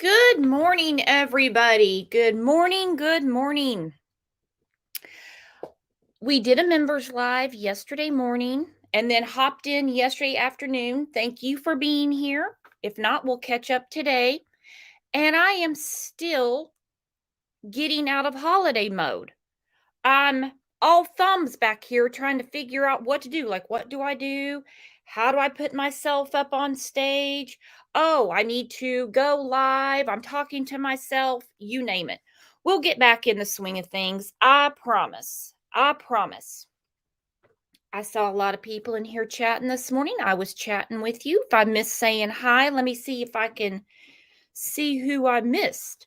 Good morning, everybody. Good morning. Good morning. We did a members live yesterday morning and then hopped in yesterday afternoon. Thank you for being here. If not, we'll catch up today. And I am still getting out of holiday mode. I'm all thumbs back here trying to figure out what to do. Like, what do I do? How do I put myself up on stage? Oh, I need to go live. I'm talking to myself. You name it. We'll get back in the swing of things. I promise. I promise. I saw a lot of people in here chatting this morning. I was chatting with you. If I missed saying hi, let me see if I can see who I missed.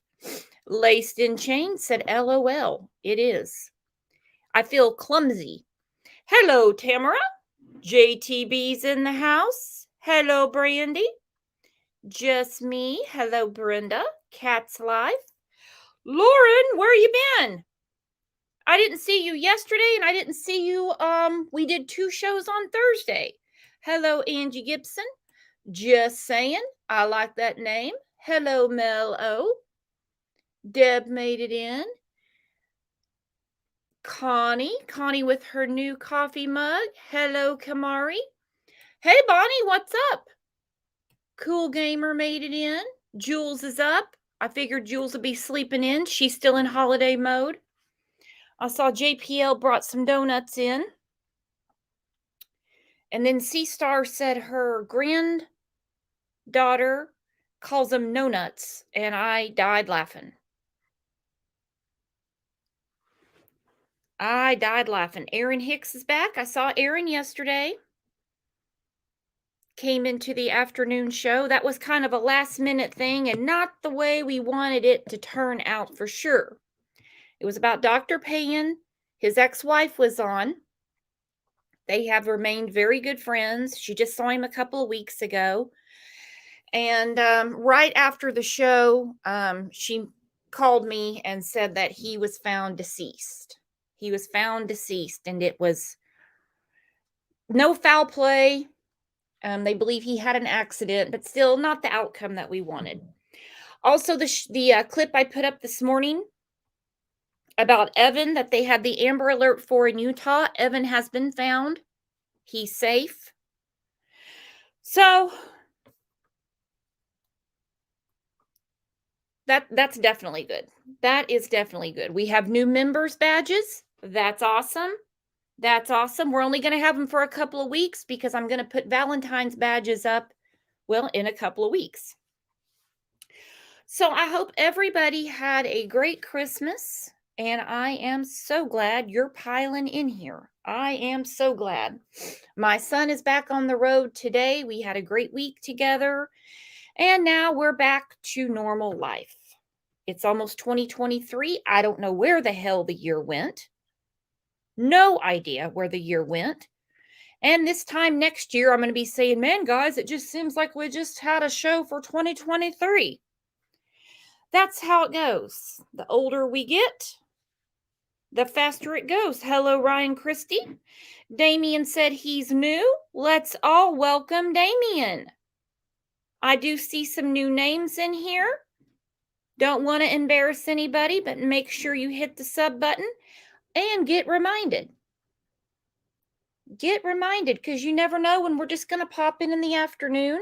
Laced in Chain said, LOL. It is. I feel clumsy. Hello, Tamara. JTB's in the house. Hello, Brandy. Just me. Hello, Brenda. Cat's Life. Lauren, where you been? I didn't see you yesterday and I didn't see you. We did 2 shows on Thursday. Hello, Angie Gibson. Just saying. I like that name. Hello, Mel O. Deb made it in. Connie with her new coffee mug. Hello, Kamari. Hey, Bonnie, what's up? Cool Gamer made it in. Jules is up. I figured Jules would be sleeping in. She's still in holiday mode. I saw JPL brought some donuts in. And then C-Star said her granddaughter calls them no nuts. And I died laughing. Aaron Hicks is back. I saw Aaron yesterday. Came into the afternoon show. That was kind of a last minute thing and not the way we wanted it to turn out for sure. It was about Dr. Payan. His ex-wife was on. They have remained very good friends. She just saw him a couple of weeks ago. And right after the show, she called me and said that he was found deceased. He was found deceased, and it was no foul play. They believe he had an accident, but still not the outcome that we wanted. Also, the clip I put up this morning about Evan that they had the Amber Alert for in Utah. Evan has been found. He's safe. So that's definitely good. That is definitely good. We have new members badges. That's awesome. That's awesome. We're only going to have them for a couple of weeks because I'm going to put Valentine's badges up, well, in a couple of weeks. So I hope everybody had a great Christmas, and I am so glad you're piling in here. I am so glad. My son is back on the road today. We had a great week together, and now we're back to normal life. It's almost 2023. I don't know where the hell the year went. No idea where the year went. And this time next year, I'm going to be saying, man, guys, it just seems like we just had a show for 2023. That's how it goes. The older we get, the faster it goes. Hello, Ryan Christie. Damien said he's new. Let's all welcome Damien. I do see some new names in here. Don't want to embarrass anybody, but make sure you hit the sub button and get reminded. Get reminded, because you never know when we're just going to pop in the afternoon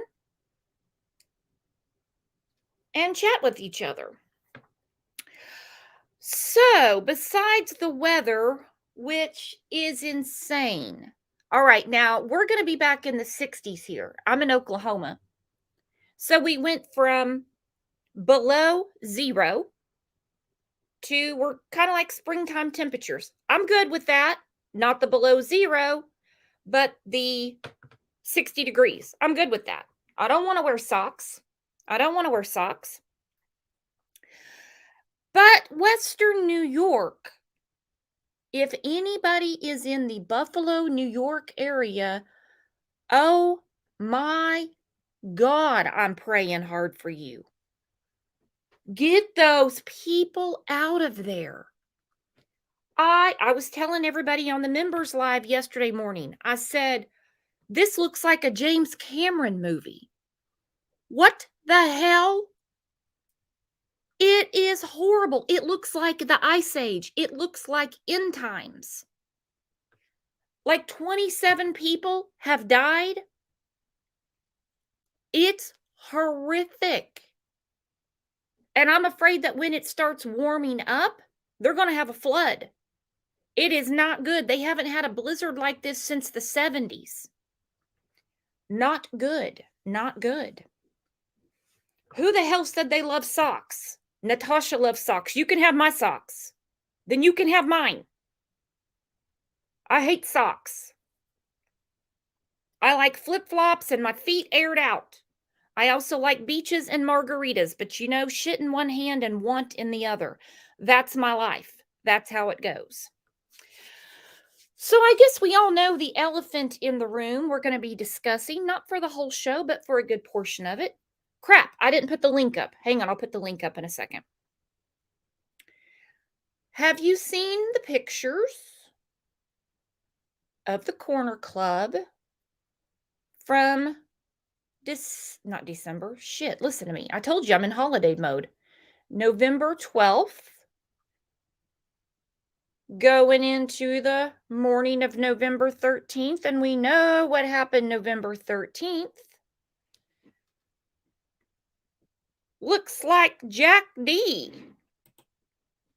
and chat with each other. So, besides the weather, which is insane. All right, now we're going to be back in the 60s here. I'm in Oklahoma. So we went from below 0 to, we're kind of like springtime temperatures. I'm good with that. Not the below 0, but the 60 degrees. I'm good with that. I don't want to wear socks. But Western New York, if anybody is in the Buffalo, New York area, oh my God, I'm praying hard for you. Get those people out of there. I was telling everybody on the members live yesterday morning, I said, this looks like a James Cameron movie. What the hell? It is horrible. It looks like the Ice Age. It looks like end times. Like 27 people have died. It's horrific. And I'm afraid that when it starts warming up, they're going to have a flood. It is not good. They haven't had a blizzard like this since the 70s. Not good. Not good. Who the hell said they love socks? Natasha loves socks. You can have my socks. Then you can have mine. I hate socks. I like flip-flops and my feet aired out. I also like beaches and margaritas, but you know, shit in one hand and want in the other. That's my life. That's how it goes. So I guess we all know the elephant in the room we're going to be discussing, not for the whole show, but for a good portion of it. Crap, I didn't put the link up. Hang on, I'll put the link up in a second. Have you seen the pictures of the Corner Club from not December? Shit, listen to me. I told you I'm in holiday mode. November 12th, going into the morning of November 13th, and we know what happened November 13th. Looks like Jack D.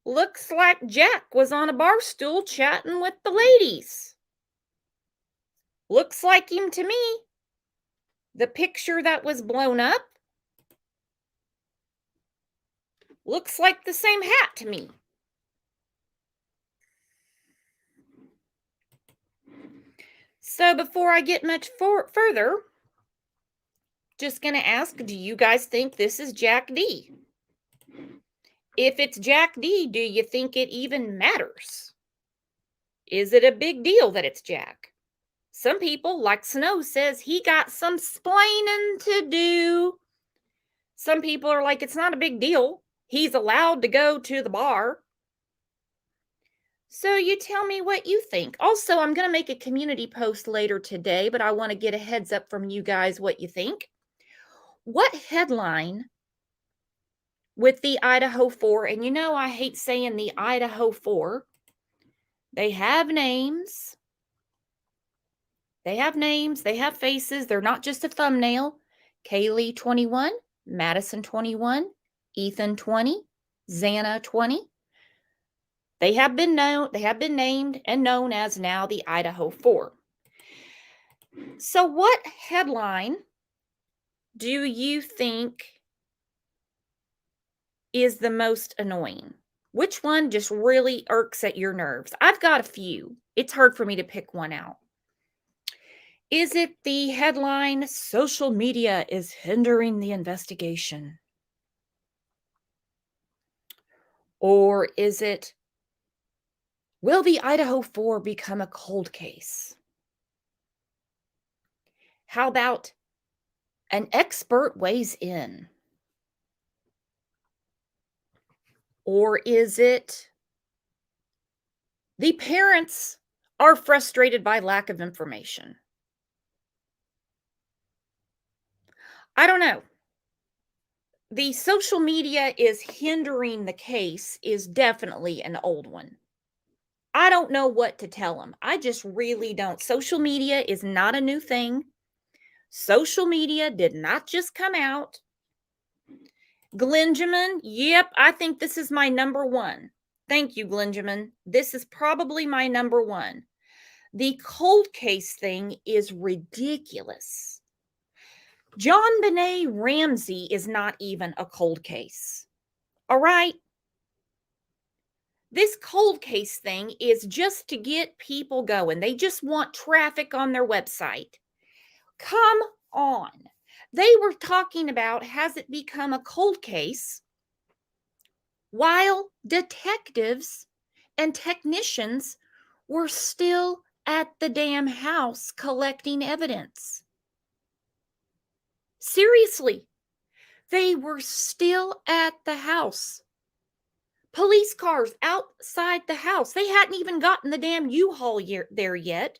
Looks like Jack was on a bar stool chatting with the ladies. Looks like him to me. The picture that was blown up looks like the same hat to me. So before I get much further, just going to ask, do you guys think this is Jack D? If it's Jack D, do you think it even matters? Is it a big deal that it's Jack? Some people, like Snow, says he got some splaining to do. Some people are like, it's not a big deal. He's allowed to go to the bar. So you tell me what you think. Also, I'm going to make a community post later today, but I want to get a heads up from you guys what you think. What headline with the Idaho 4, and you know I hate saying the Idaho 4, they have names. They have names, they have faces, they're not just a thumbnail. Kaylee 21, Madison 21, Ethan 20, Xana 20. They have been named and known as now the Idaho 4. So what headline do you think is the most annoying? Which one just really irks at your nerves? I've got a few. It's hard for me to pick one out. Is it the headline, social media is hindering the investigation? Or is it, will the Idaho 4 become a cold case? How about an expert weighs in? Or is it the parents are frustrated by lack of information? I don't know. The social media is hindering the case is definitely an old one. I don't know what to tell them. I just really don't. Social media is not a new thing. Social media did not just come out. Glenjamin, yep, I think this is my number one. Thank you, Glenjamin. This is probably my number one. The cold case thing is ridiculous. John Benet Ramsey is not even a cold case. All right? This cold case thing is just to get people going. They just want traffic on their website. Come on. They were talking about, has it become a cold case while detectives and technicians were still at the damn house collecting evidence. Seriously, they were still at the house. Police cars outside the house. They hadn't even gotten the damn U-Haul there yet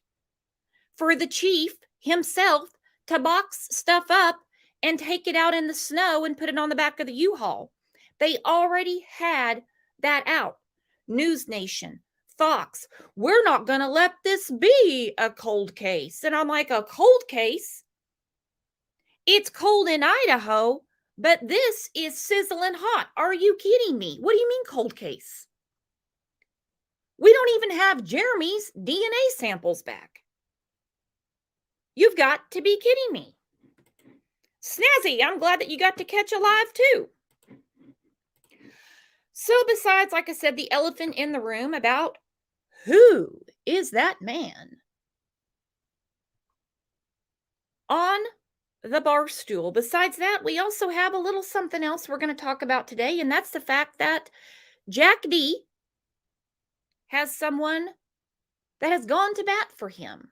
for the chief himself to box stuff up and take it out in the snow and put it on the back of the U-Haul. They already had that out. News Nation, Fox, we're not going to let this be a cold case. And I'm like, a cold case? It's cold in Idaho, but this is sizzling hot. Are you kidding me? What do you mean cold case? We don't even have Jeremy's DNA samples back. You've got to be kidding me. Snazzy, I'm glad that you got to catch a live too. So besides, like I said, the elephant in the room about who is that man on the bar stool, besides that, we also have a little something else we're going to talk about today, and that's the fact that Jack D has someone that has gone to bat for him.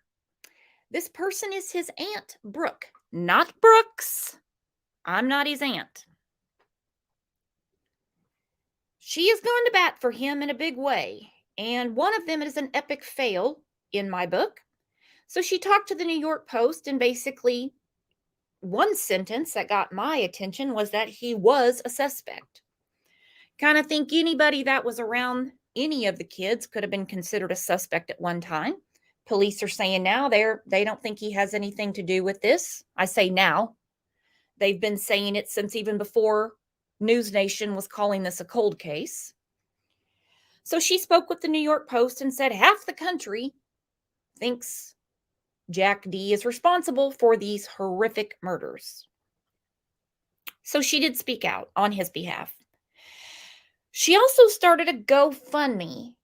This person is his Aunt Brooke, not Brooks. I'm not his aunt. She has gone to bat for him in a big way, and one of them is an epic fail in my book. So she talked to the New York Post, and basically one sentence that got my attention was that he was a suspect. Kind of think anybody that was around any of the kids could have been considered a suspect at one time. Police are saying now they don't think he has anything to do with this. I say now. They've been saying it since even before News Nation was calling this a cold case. So she spoke with the New York Post and said half the country thinks Jack D is responsible for these horrific murders. So she did speak out on his behalf. She also started a GoFundMe.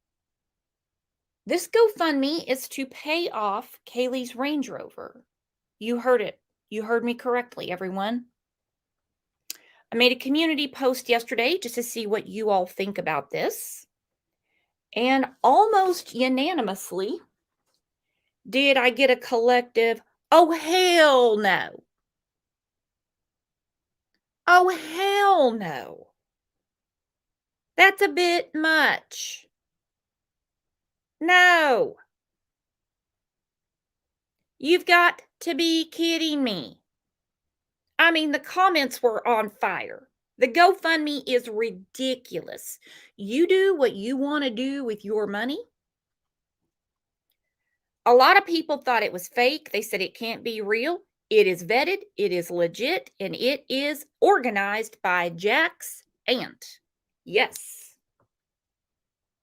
This GoFundMe is to pay off Kaylee's Range Rover. You heard it. You heard me correctly, everyone. I made a community post yesterday just to see what you all think about this. And almost unanimously, did I get a collective, oh, hell no. Oh, hell no. That's a bit much. No. You've got to be kidding me. I mean, the comments were on fire. The GoFundMe is ridiculous. You do what you want to do with your money. A lot of people thought it was fake. They said it can't be real. It is vetted, it is legit, and it is organized by Jack's aunt. Yes.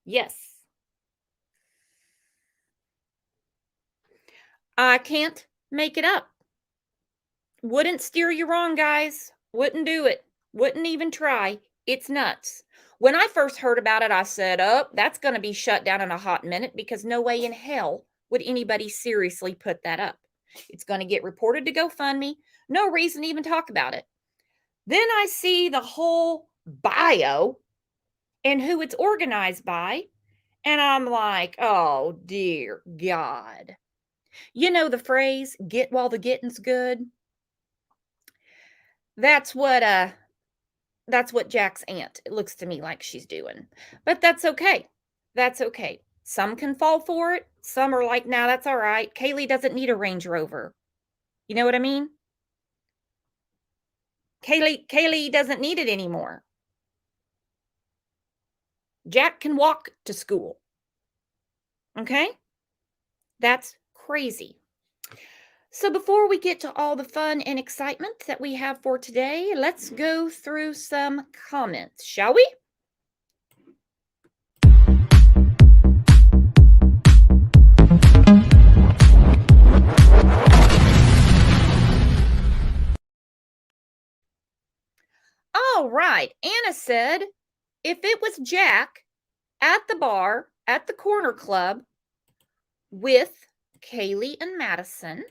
Yes. I can't make it up. Wouldn't steer you wrong, guys. Wouldn't do it. Wouldn't even try. It's nuts. When I first heard about it, I said, oh, that's going to be shut down in a hot minute because no way in hell would anybody seriously put that up. It's going to get reported to GoFundMe. No reason to even talk about it. Then I see the whole bio and who it's organized by, and I'm like, oh, dear God. You know the phrase, get while the getting's good? That's what Jack's aunt, it looks to me like she's doing. But that's okay. That's okay. Some can fall for it. Some are like, nah, that's all right. Kaylee doesn't need a Range Rover. You know what I mean? Kaylee doesn't need it anymore. Jack can walk to school. Okay? That's crazy. So before we get to all the fun and excitement that we have for today, let's go through some comments, shall we? All right. Anna said, if it was Jack at the bar, at the corner club with Kaylee and Madison,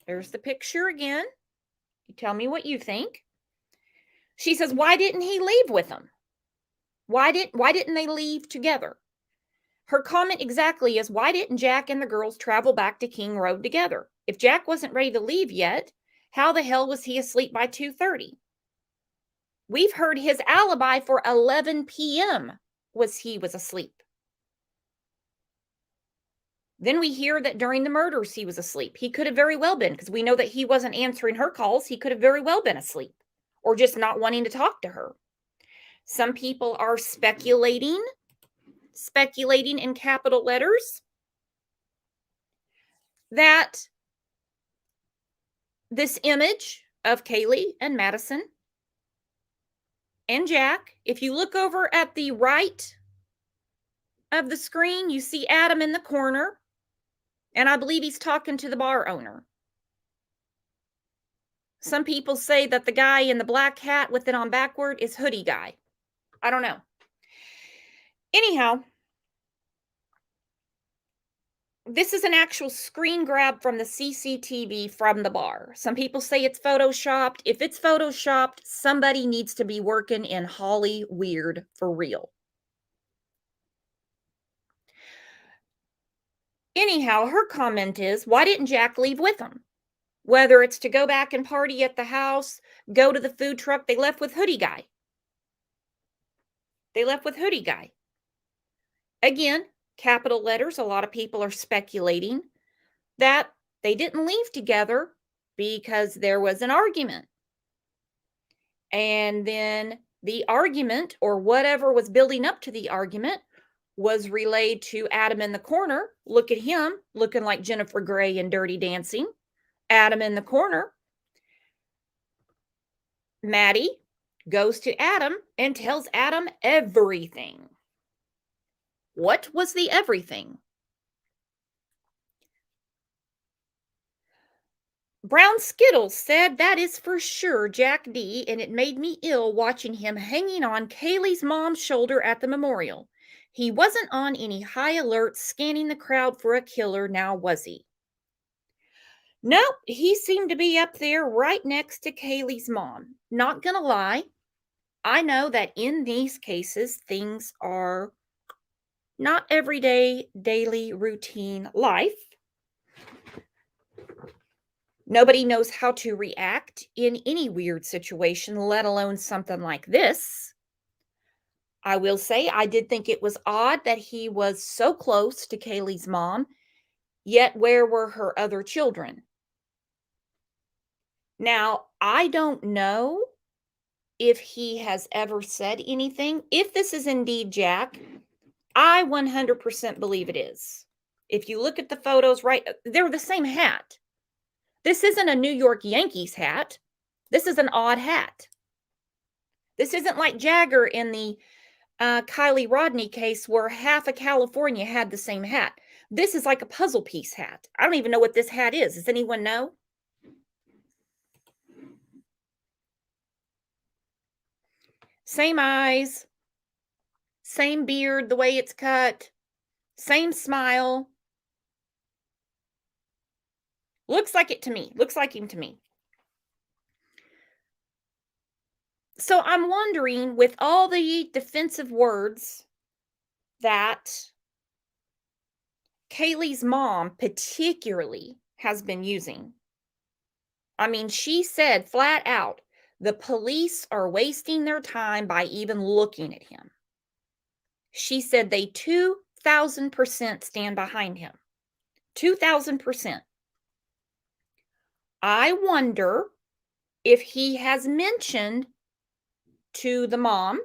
there's the picture again. You tell me what you think. She says, why didn't he leave with them? Why didn't they leave together? Her comment exactly is, why didn't Jack and the girls travel back to King Road together? If Jack wasn't ready to leave yet, how the hell was he asleep by 2:30? We've heard his alibi for 11 p.m. he was asleep. Then we hear that during the murders he was asleep. He could have very well been, because we know that he wasn't answering her calls. He could have very well been asleep or just not wanting to talk to her. Some people are speculating in capital letters, that this image of Kaylee and Madison and Jack, if you look over at the right of the screen, you see Adam in the corner, and I believe he's talking to the bar owner. Some people say that the guy in the black hat with it on backward is hoodie guy. I don't know. Anyhow, this is an actual screen grab from the CCTV from the bar. Some people say it's photoshopped. If it's photoshopped, somebody needs to be working in Holly Weird for real. Anyhow, her comment is, why didn't Jack leave with them? Whether it's to go back and party at the house, go to the food truck, they left with hoodie guy. Again, capital letters, a lot of people are speculating that they didn't leave together because there was an argument. And then the argument, or whatever was building up to the argument, was relayed to Adam in the corner. Look at him, looking like Jennifer Grey in Dirty Dancing. Adam in the corner. Maddie goes to Adam and tells Adam everything. What was the everything? Brown Skittles said that is for sure Jack D, and it made me ill watching him hanging on Kaylee's mom's shoulder at the memorial. He wasn't on any high alert scanning the crowd for a killer, now was he? Nope, he seemed to be up there right next to Kaylee's mom. Not gonna lie, I know that in these cases, things are not everyday, daily routine life. Nobody knows how to react in any weird situation, let alone something like this. I will say I did think it was odd that he was so close to Kaylee's mom, yet where were her other children? Now, I don't know if he has ever said anything. If this is indeed Jack, I 100% believe it is. If you look at the photos, right, they're the same hat. This isn't a New York Yankees hat. This is an odd hat. This isn't like Jagger in the Kylie Rodney case where half of California had the same hat. This is like a puzzle piece hat. I don't even know what this hat is. Does anyone know? Same eyes, same beard, the way it's cut, same smile. Looks like it to me. Looks like him to me. So I'm wondering, with all the defensive words that Kaylee's mom particularly has been using. I mean, she said flat out, the police are wasting their time by even looking at him. She said they 2,000% stand behind him. 2,000%. I wonder if he has mentioned to the mom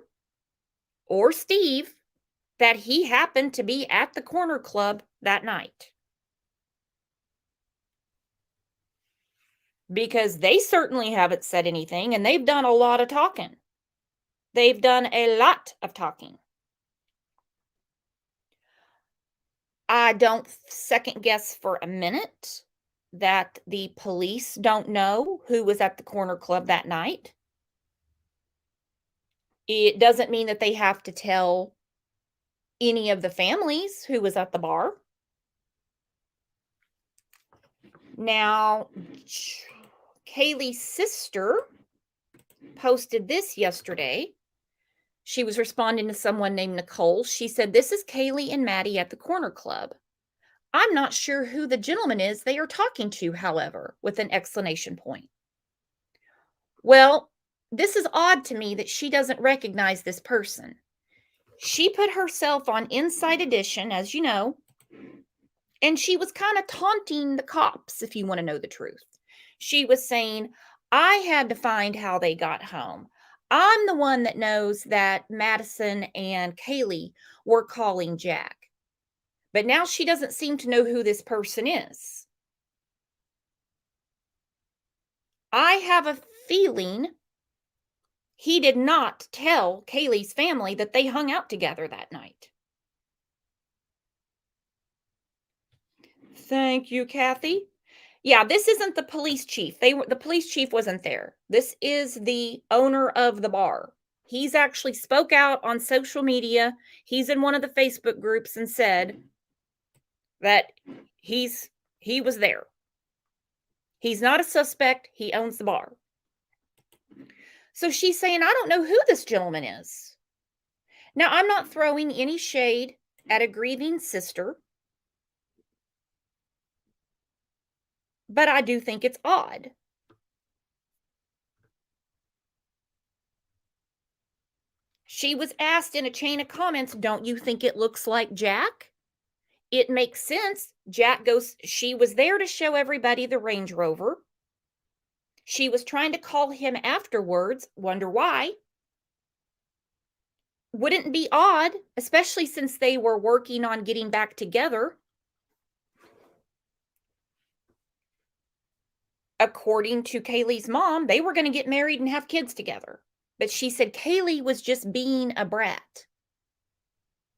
or Steve that he happened to be at the corner club that night. Because they certainly haven't said anything, and they've done a lot of talking. They've done a lot of talking. I don't second guess for a minute that the police don't know who was at the corner club that night. It doesn't mean that they have to tell any of the families who was at the bar. Now, Kaylee's sister posted this yesterday. She was responding to someone named Nicole. She said, "This is Kaylee and Maddie at the corner club. I'm not sure who the gentleman is they are talking to, however," with an exclamation point. Well, this is odd to me that she doesn't recognize this person. She put herself on Inside Edition, as you know, and she was kind of taunting the cops, if you want to know the truth. She was saying, I had to find how they got home. I'm the one that knows that Madison and Kaylee were calling Jack. But now she doesn't seem to know who this person is. I have a feeling he did not tell Kaylee's family that they hung out together that night. Thank you, Kathy. Yeah, this isn't the police chief. The police chief wasn't there. This is the owner of the bar. He's actually spoke out on social media. He's in one of the Facebook groups and said that he was there. He's not a suspect. He owns the bar. So she's saying, I don't know who this gentleman is. Now, I'm not throwing any shade at a grieving sister, but I do think it's odd. She was asked in a chain of comments, don't you think it looks like Jack? It makes sense. Jack goes, she was there to show everybody the Range Rover. She was trying to call him afterwards. Wonder why? Wouldn't it be odd, especially since they were working on getting back together? According to Kaylee's mom, they were going to get married and have kids together. But she said Kaylee was just being a brat.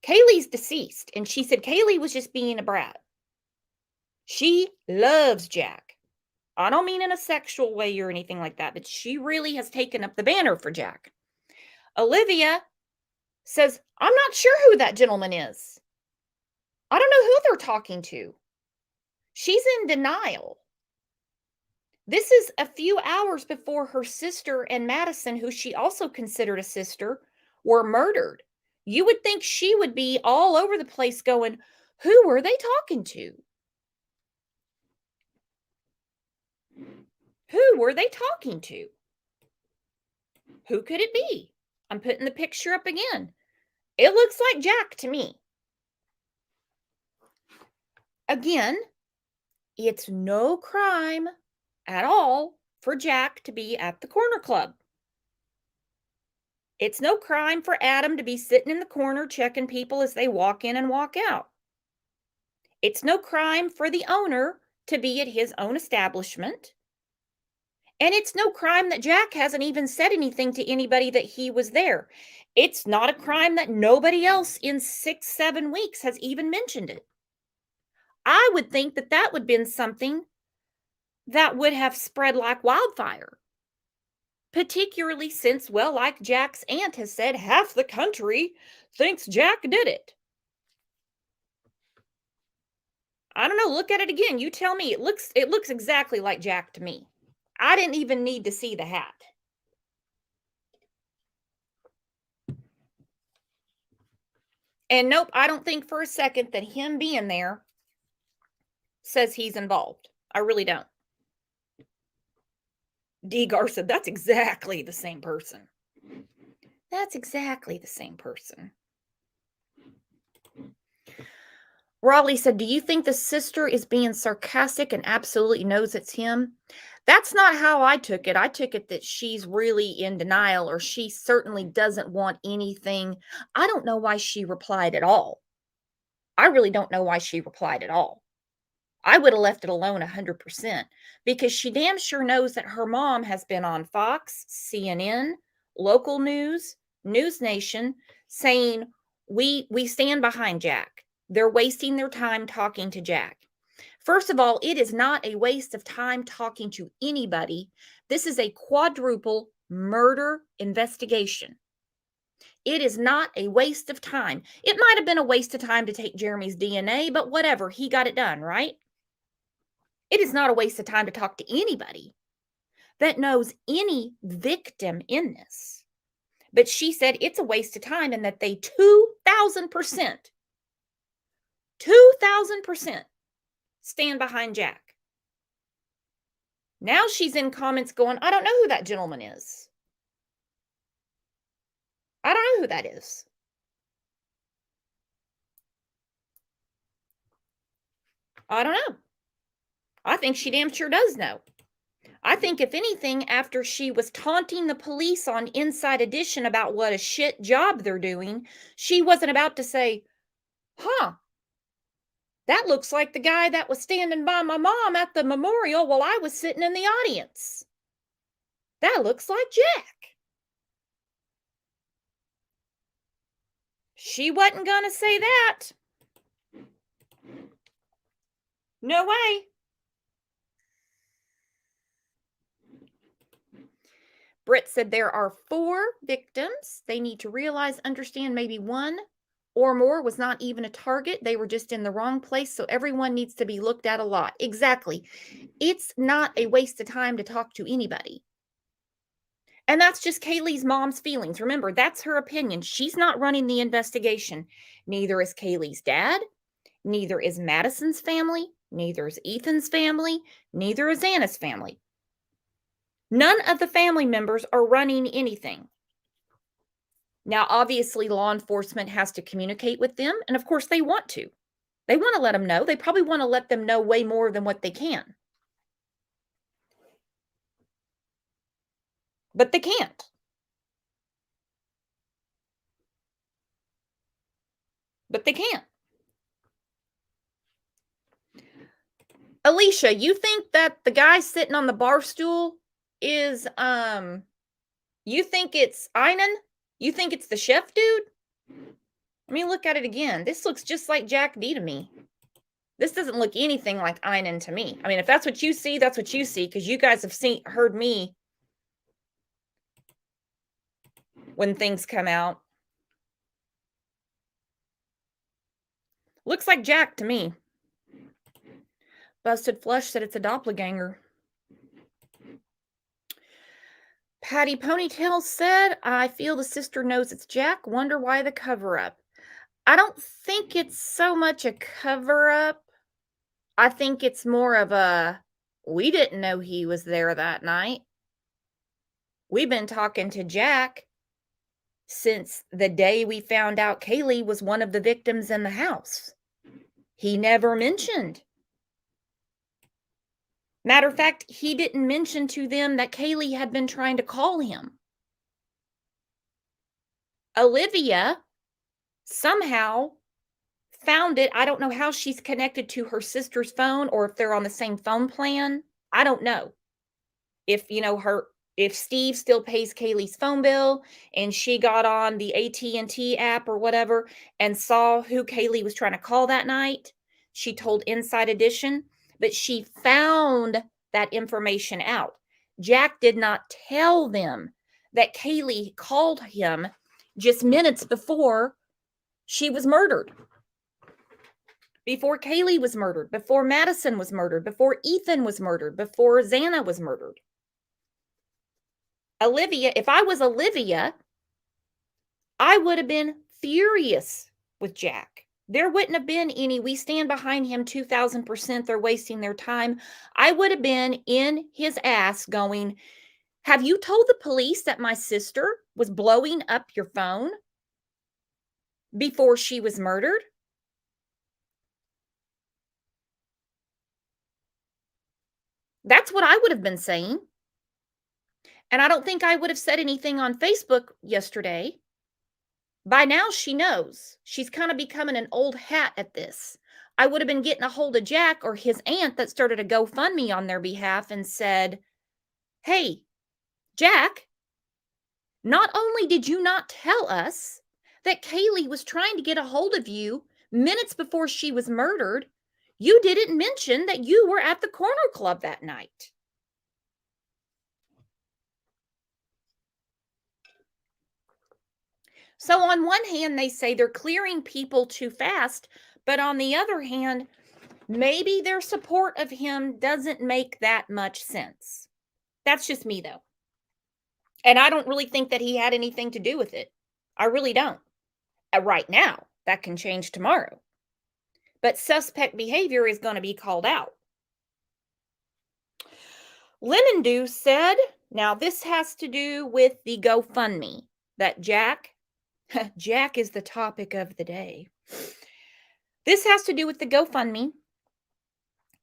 Kaylee's deceased, and she said Kaylee was just being a brat. She loves Jack. I don't mean in a sexual way or anything like that, but she really has taken up the banner for Jack. Olivia says, I'm not sure who that gentleman is. I don't know who they're talking to. She's in denial. This is a few hours before her sister and Madison, who she also considered a sister, were murdered. You would think she would be all over the place going, who were they talking to? Who were they talking to? Who could it be? I'm putting the picture up again. It looks like Jack to me. Again, it's no crime at all for Jack to be at the corner club. It's no crime for Adam to be sitting in the corner checking people as they walk in and walk out. It's no crime for the owner to be at his own establishment. And it's no crime that Jack hasn't even said anything to anybody that he was there. It's not a crime that nobody else in 6-7 weeks has even mentioned it. I would think that that would have been something that would have spread like wildfire. Particularly since, well, like Jack's aunt has said, half the country thinks Jack did it. I don't know, look at it again. You tell me. It looks exactly like Jack to me. I didn't even need to see the hat. And nope, I don't think for a second that him being there says he's involved. I really don't. D. Gar said, that's exactly the same person. That's exactly the same person. Raleigh said, do you think the sister is being sarcastic and absolutely knows it's him? That's not how I took it. I took it that she's really in denial, or she certainly doesn't want anything. I don't know why she replied at all. I really don't know why she replied at all. I would have left it alone 100% because she damn sure knows that her mom has been on Fox, CNN, local news, News Nation, saying, we stand behind Jack. They're wasting their time talking to Jack. First of all, it is not a waste of time talking to anybody. This is a quadruple murder investigation. It is not a waste of time. It might have been a waste of time to take Jeremy's DNA, but whatever, he got it done, right? It is not a waste of time to talk to anybody that knows any victim in this. But she said it's a waste of time and that they 2,000% stand behind Jack. Now she's in comments going, I don't know who that gentleman is. I don't know who that is. I don't know. I think she damn sure does know. I think, if anything, after she was taunting the police on Inside Edition about what a shit job they're doing, she wasn't about to say, huh, that looks like the guy that was standing by my mom at the memorial while I was sitting in the audience. That looks like Jack. She wasn't going to say that. No way. Britt said there are 4 victims. They need to realize, understand, maybe one or more was not even a target. They were just in the wrong place. So everyone needs to be looked at a lot. Exactly. It's not a waste of time to talk to anybody. And that's just Kaylee's mom's feelings. Remember, that's her opinion. She's not running the investigation. Neither is Kaylee's dad. Neither is Madison's family. Neither is Ethan's family. Neither is Anna's family. None of the family members are running anything. Now, obviously, law enforcement has to communicate with them, and of course, they want to. They want to let them know. They probably want to let them know way more than what they can. But they can't. But they can't. Alicia, you think that the guy sitting on the bar stool is, you think it's Einan? You think it's the chef dude? Let me look at it again. This looks just like Jack D to me. This doesn't look anything like Einan to me. I mean, if that's what you see, that's what you see, because you guys have heard me when things come out. Looks like Jack to me. Busted Flush said it's a doppelganger. Patty Ponytail said, I feel the sister knows it's Jack. Wonder why the cover-up. I don't think it's so much a cover-up. I think it's more of a, we didn't know he was there that night. We've been talking to Jack since the day we found out Kaylee was one of the victims in the house. He never mentioned. Matter of fact, he didn't mention to them that Kaylee had been trying to call him. Olivia somehow found it. I don't know how she's connected to her sister's phone or if they're on the same phone plan. I don't know. If, if Steve still pays Kaylee's phone bill and she got on the AT&T app or whatever and saw who Kaylee was trying to call that night, she told Inside Edition, but she found that information out. Jack did not tell them that Kaylee called him just minutes before she was murdered. Before Kaylee was murdered, before Madison was murdered, before Ethan was murdered, before Xana was murdered. Olivia, if I was Olivia, I would have been furious with Jack. There wouldn't have been any, we stand behind him 2,000%, they're wasting their time. I would have been in his ass going, have you told the police that my sister was blowing up your phone before she was murdered? That's what I would have been saying. And I don't think I would have said anything on Facebook yesterday. By now, she knows. She's kind of becoming an old hat at this. I would have been getting a hold of Jack or his aunt that started a GoFundMe on their behalf and said, hey, Jack, not only did you not tell us that Kaylee was trying to get a hold of you minutes before she was murdered, you didn't mention that you were at the corner club that night. So on one hand, they say they're clearing people too fast, but on the other hand, maybe their support of him doesn't make that much sense. That's just me, though. And I don't really think that he had anything to do with it. I really don't. Right now, that can change tomorrow. But suspect behavior is going to be called out. Lemon Dew said, now this has to do with the GoFundMe that Jack is the topic of the day. This has to do with the GoFundMe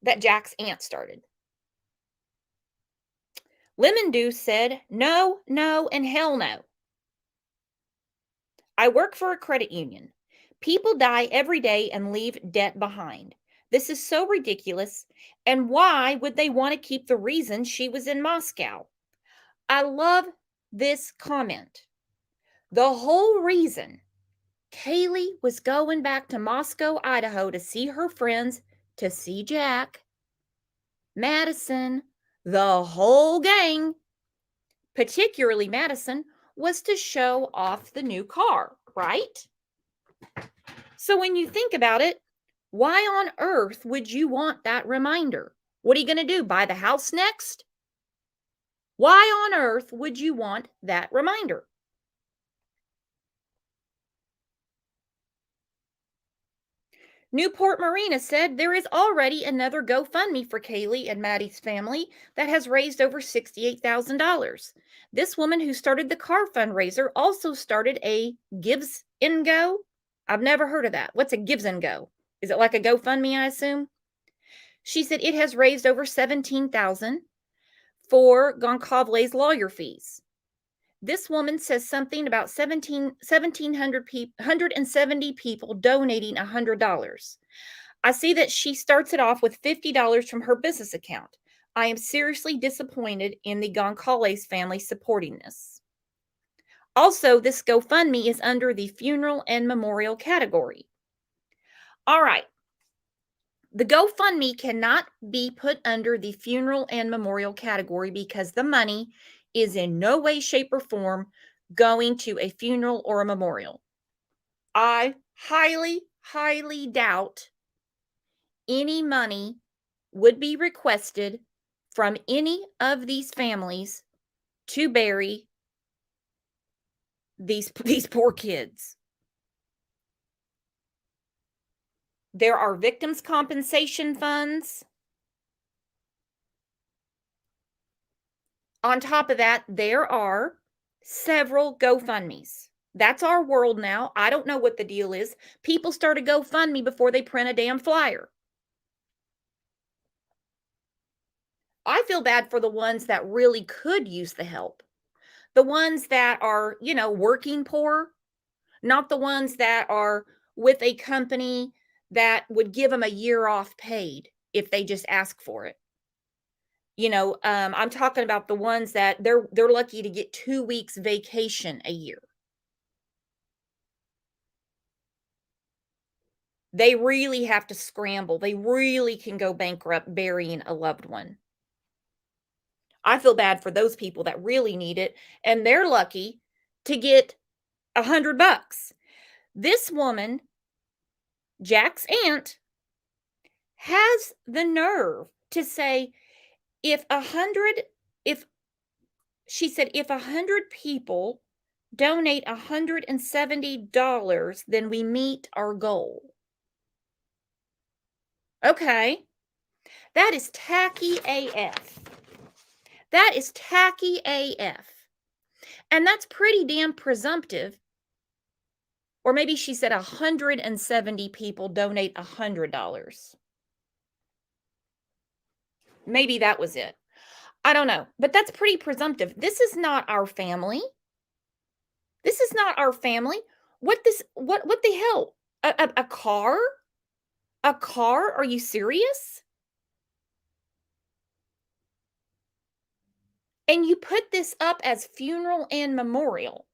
that Jack's aunt started. Lemon Dew said, no, no, and hell no. I work for a credit union. People die every day and leave debt behind. This is so ridiculous. And why would they want to keep the reason she was in Moscow? I love this comment. The whole reason Kaylee was going back to Moscow, Idaho to see her friends, to see Jack, Madison, the whole gang, particularly Madison, was to show off the new car, right? So when you think about it, why on earth would you want that reminder? What are you going to do? Buy the house next? Why on earth would you want that reminder? Newport Marina said there is already another GoFundMe for Kaylee and Maddie's family that has raised over $68,000. This woman who started the car fundraiser also started a Gives and Go. I've never heard of that. What's a Gives and Go? Is it like a GoFundMe, I assume? She said it has raised over $17,000 for Goncalves' lawyer fees. This woman says something about 1,770 people donating $100. I see that she starts it off with $50 from her business account. I am seriously disappointed in the Goncalves family supporting this. Also, this GoFundMe is under the funeral and memorial category. All right. The GoFundMe cannot be put under the funeral and memorial category because the money is in no way, shape, or form going to a funeral or a memorial. I highly, highly doubt any money would be requested from any of these families to bury these poor kids. There are victims' compensation funds. On top of that, there are several GoFundMes. That's our world now. I don't know what the deal is. People start a GoFundMe before they print a damn flyer. I feel bad for the ones that really could use the help. The ones that are, working poor, not the ones that are with a company that would give them a year off paid if they just ask for it. I'm talking about the ones that they're lucky to get 2 weeks vacation a year. They really have to scramble. They really can go bankrupt burying a loved one. I feel bad for those people that really need it, and they're lucky to get $100. This woman, Jack's aunt, has the nerve to say if 100 people donate $170, then we meet our goal. Okay. That is tacky AF. That is tacky AF. And that's pretty damn presumptive. Or maybe she said 170 people donate $100. Maybe that was it. I don't know. But that's pretty presumptive. This is not our family. This is not our family. What the hell? A car? A car? Are you serious? And you put this up as funeral and memorial.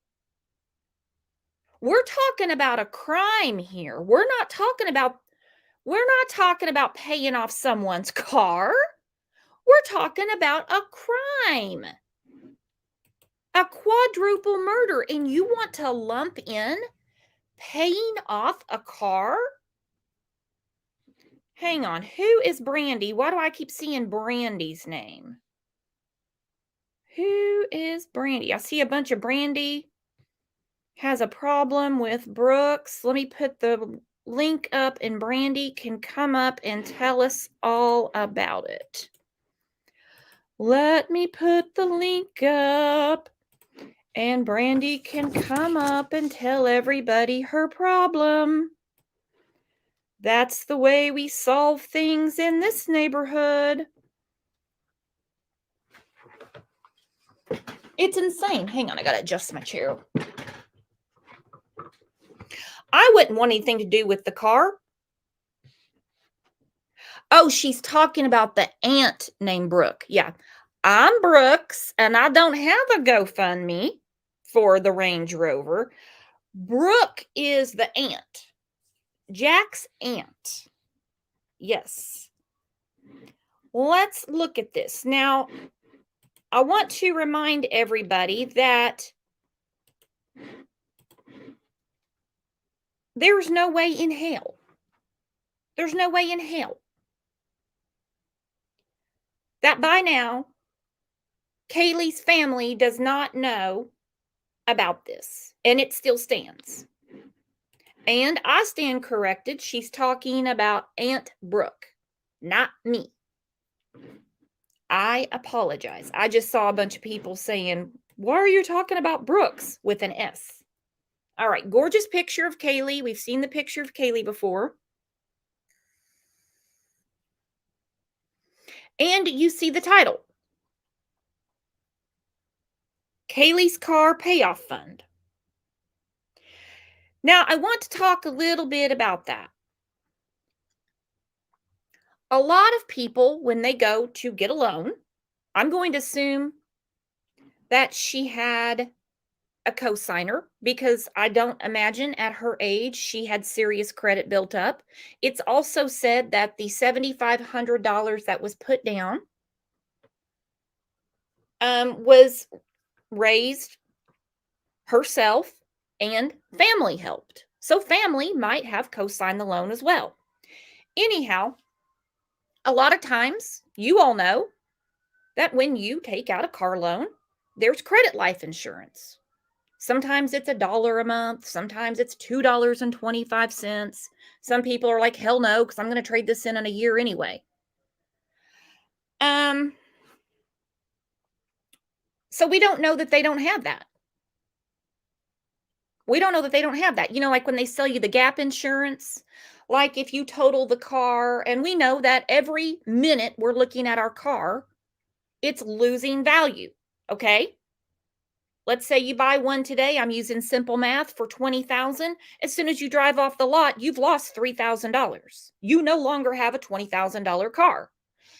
We're talking about a crime here. We're not talking about paying off someone's car. We're talking about a crime. A quadruple murder, and you want to lump in paying off a car? Hang on. Who is Brandy? Why do I keep seeing Brandy's name? Who is Brandy? I see a bunch of Brandy has a problem with Brooks. Let me put the link up, and Brandy can come up and tell us all about it. Let me put the link up, and Brandy can come up and tell everybody her problem. That's the way we solve things in this neighborhood. It's insane. Hang on, I gotta adjust my chair. I wouldn't want anything to do with the car. Oh, she's talking about the aunt named Brooke. Yeah. I'm Brooks, and I don't have a GoFundMe for the Range Rover. Brooke is the aunt, Jack's aunt. Yes. Let's look at this. Now, I want to remind everybody that there's no way in hell. There's no way in hell that by now, Kaylee's family does not know about this, and it still stands. And I stand corrected. She's talking about Aunt Brooke, not me. I apologize. I just saw a bunch of people saying, why are you talking about Brooks with an S? All right, gorgeous picture of Kaylee. We've seen the picture of Kaylee before. And you see the title, Kaylee's Car Payoff Fund. Now, I want to talk a little bit about that. A lot of people, when they go to get a loan, I'm going to assume that she had a cosigner because I don't imagine at her age she had serious credit built up. It's also said that the $7,500 that was put down was raised herself and family helped. So family might have co-signed the loan as well. Anyhow, a lot of times you all know that when you take out a car loan, there's credit life insurance. Sometimes it's $1 a month. Sometimes it's $2.25. Some people are like, hell no, because I'm going to trade this in a year anyway. So we don't know that they don't have that. We don't know that they don't have that. You know, like when they sell you the gap insurance, like if you total the car, and we know that every minute we're looking at our car, it's losing value. Okay. Let's say you buy one today. I'm using simple math for $20,000. As soon as you drive off the lot, you've lost $3,000. You no longer have a $20,000 car.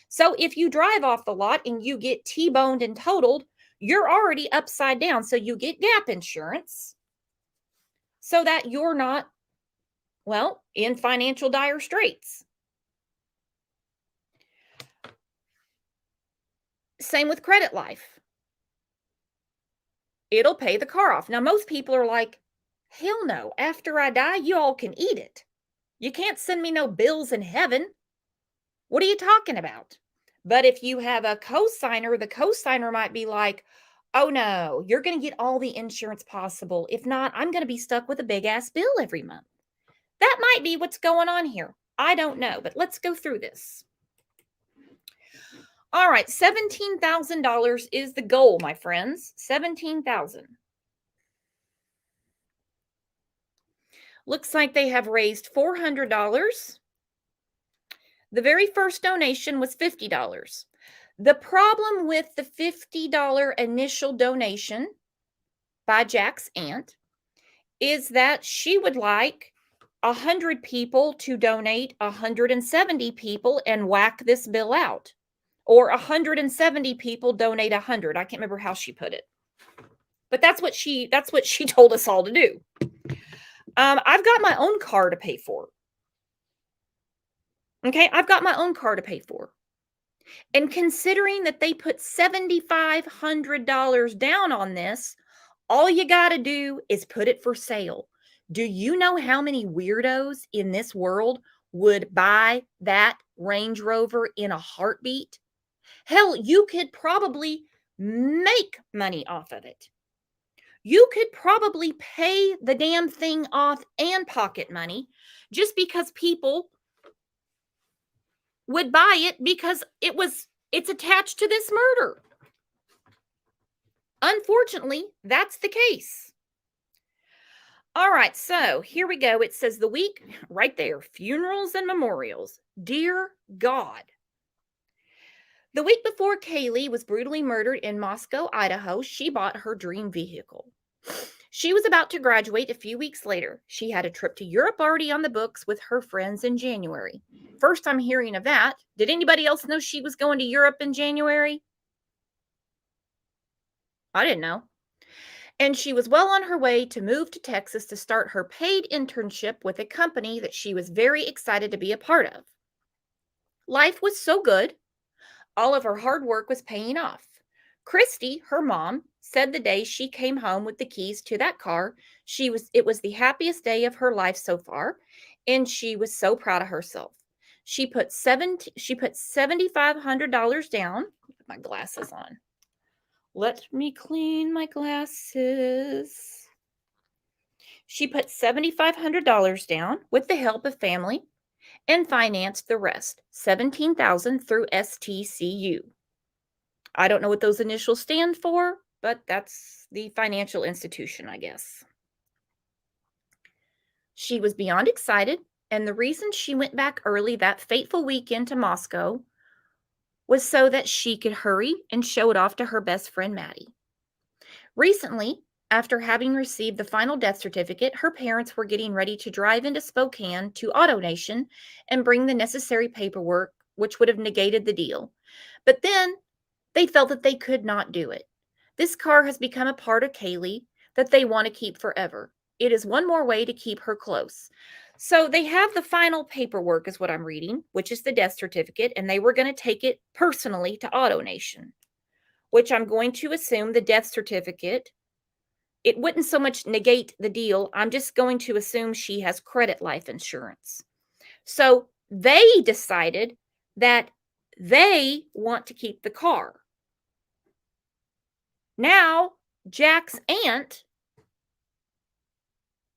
So if you drive off the lot and you get T-boned and totaled, you're already upside down. So you get gap insurance so that you're not, well, in financial dire straits. Same with credit life. It'll pay the car off. Now, most people are like, hell no, after I die, you all can eat it. You can't send me no bills in heaven. What are you talking about? But if you have a cosigner, the cosigner might be like, oh no, you're going to get all the insurance possible. If not, I'm going to be stuck with a big ass bill every month. That might be what's going on here. I don't know, but let's go through this. All right, $17,000 is the goal, my friends. $17,000. Looks like they have raised $400. The very first donation was $50. The problem with the $50 initial donation by Jack's aunt is that she would like 100 people to donate 170 people and whack this bill out. Or 170 people donate 100. I can't remember how she put it. But that's what she told us all to do. I've got my own car to pay for. Okay, I've got my own car to pay for. And considering that they put $7,500 down on this, all you got to do is put it for sale. Do you know how many weirdos in this world would buy that Range Rover in a heartbeat? Hell, you could probably make money off of it. You could probably pay the damn thing off and pocket money just because people would buy it because it's attached to this murder. Unfortunately, that's the case. All right, so here we go. It says the week right there, funerals and memorials. Dear God. The week before Kaylee was brutally murdered in Moscow, Idaho, she bought her dream vehicle. She was about to graduate a few weeks later. She had a trip to Europe already on the books with her friends in January. First I'm hearing of that. Did anybody else know she was going to Europe in January? I didn't know. And she was well on her way to move to Texas to start her paid internship with a company that she was very excited to be a part of. Life was so good. All of her hard work was paying off. Christy, her mom, said the day she came home with the keys to that car, it was the happiest day of her life so far, and she was so proud of herself. She put $7,500 down. Put my glasses on. Let me clean my glasses. She put $7,500 down with the help of family and financed the rest, $17,000 through STCU. I don't know what those initials stand for, but that's the financial institution, I guess. She was beyond excited, and the reason she went back early that fateful weekend to Moscow was so that she could hurry and show it off to her best friend Maddie. Recently, after having received the final death certificate, her parents were getting ready to drive into Spokane to AutoNation and bring the necessary paperwork, which would have negated the deal. But then they felt that they could not do it. This car has become a part of Kaylee that they want to keep forever. It is one more way to keep her close. So they have the final paperwork, is what I'm reading, which is the death certificate, and they were going to take it personally to AutoNation, which I'm going to assume the death certificate, it wouldn't so much negate the deal. I'm just going to assume she has credit life insurance. So they decided that they want to keep the car. Now, Jack's aunt,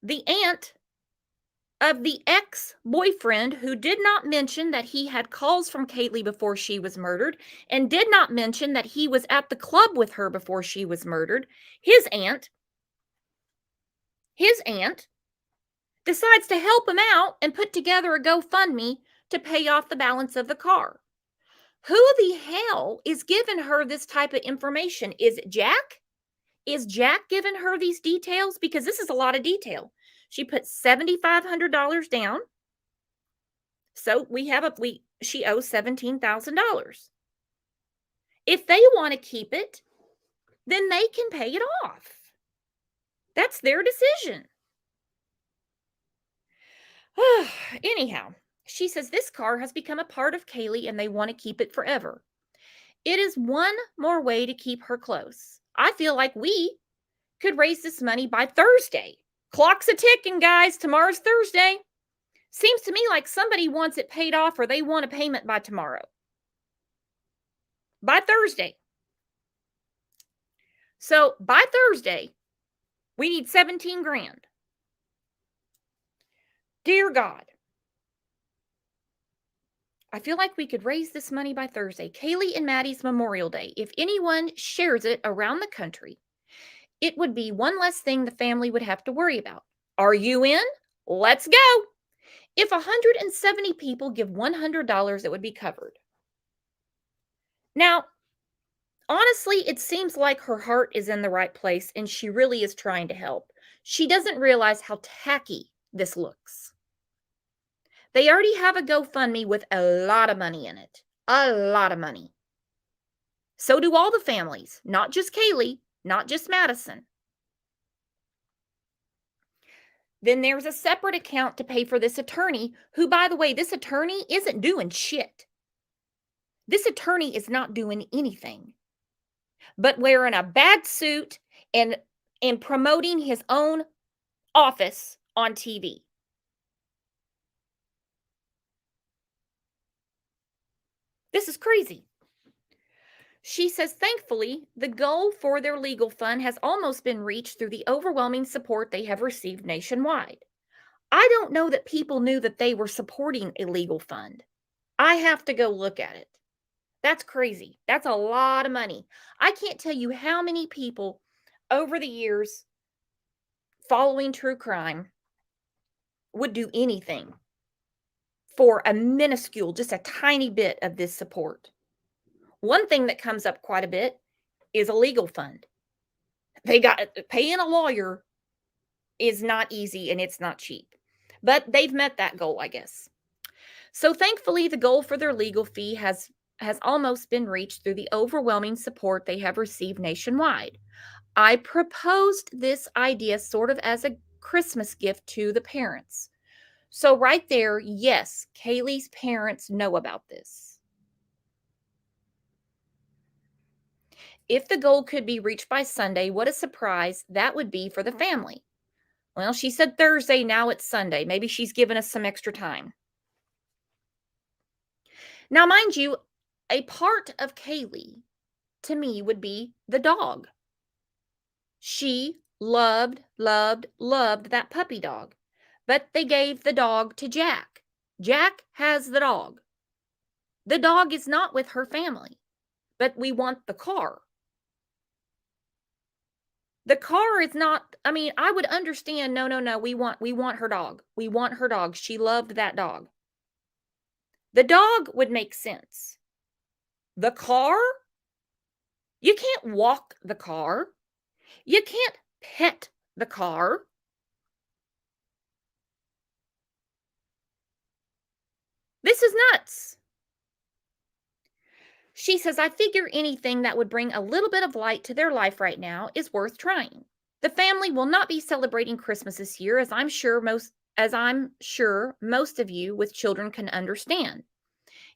the aunt of the ex-boyfriend who did not mention that he had calls from Kaylee before she was murdered and did not mention that he was at the club with her before she was murdered, his aunt decides to help him out and put together a GoFundMe to pay off the balance of the car. Who the hell is giving her this type of information? Is it Jack? Is Jack giving her these details? Because this is a lot of detail. She put $7,500 down. So she owes $17,000. If they want to keep it, then they can pay it off. That's their decision. Anyhow, she says this car has become a part of Kaylee and they want to keep it forever. It is one more way to keep her close. I feel like we could raise this money by Thursday. Clock's a ticking, guys. Tomorrow's Thursday. Seems to me like somebody wants it paid off or they want a payment by tomorrow. By Thursday. So by Thursday, we need 17 grand. Dear God, I feel like we could raise this money by Thursday. Kaylee and Maddie's Memorial Day. If anyone shares it around the country, it would be one less thing the family would have to worry about. Are you in? Let's go. If 170 people give $100, it would be covered. Now, honestly, it seems like her heart is in the right place and she really is trying to help. She doesn't realize how tacky this looks. They already have a GoFundMe with a lot of money in it. A lot of money. So do all the families, not just Kaylee, not just Madison. Then there's a separate account to pay for this attorney, who, by the way, this attorney isn't doing shit. This attorney is not doing anything but wearing a bad suit and promoting his own office on TV. This is crazy. She says, thankfully, the goal for their legal fund has almost been reached through the overwhelming support they have received nationwide. I don't know that people knew that they were supporting a legal fund. I have to go look at it. That's crazy. That's a lot of money. I can't tell you how many people over the years following true crime would do anything for a minuscule, just a tiny bit of this support. One thing that comes up quite a bit is a legal fund. They got paying a lawyer is not easy and it's not cheap. But they've met that goal, I guess. So thankfully the goal for their legal fee has almost been reached through the overwhelming support they have received nationwide. I proposed this idea sort of as a Christmas gift to the parents. So right there, yes, Kaylee's parents know about this. If the goal could be reached by Sunday, what a surprise that would be for the family. Well, she said Thursday, now it's Sunday. Maybe she's given us some extra time. Now, mind you, a part of Kaylee to me would be the dog. She loved, loved, loved that puppy dog, but they gave the dog to Jack. Jack has the dog. The dog is not with her family, but we want the car. The car is not, I mean, I would understand, no, no, no, we want her dog. We want her dog. She loved that dog. The dog would make sense. The car? You can't walk the car. You can't pet the car. This is nuts. She says, I figure anything that would bring a little bit of light to their life right now is worth trying. The family will not be celebrating Christmas this year, as I'm sure most of you with children can understand.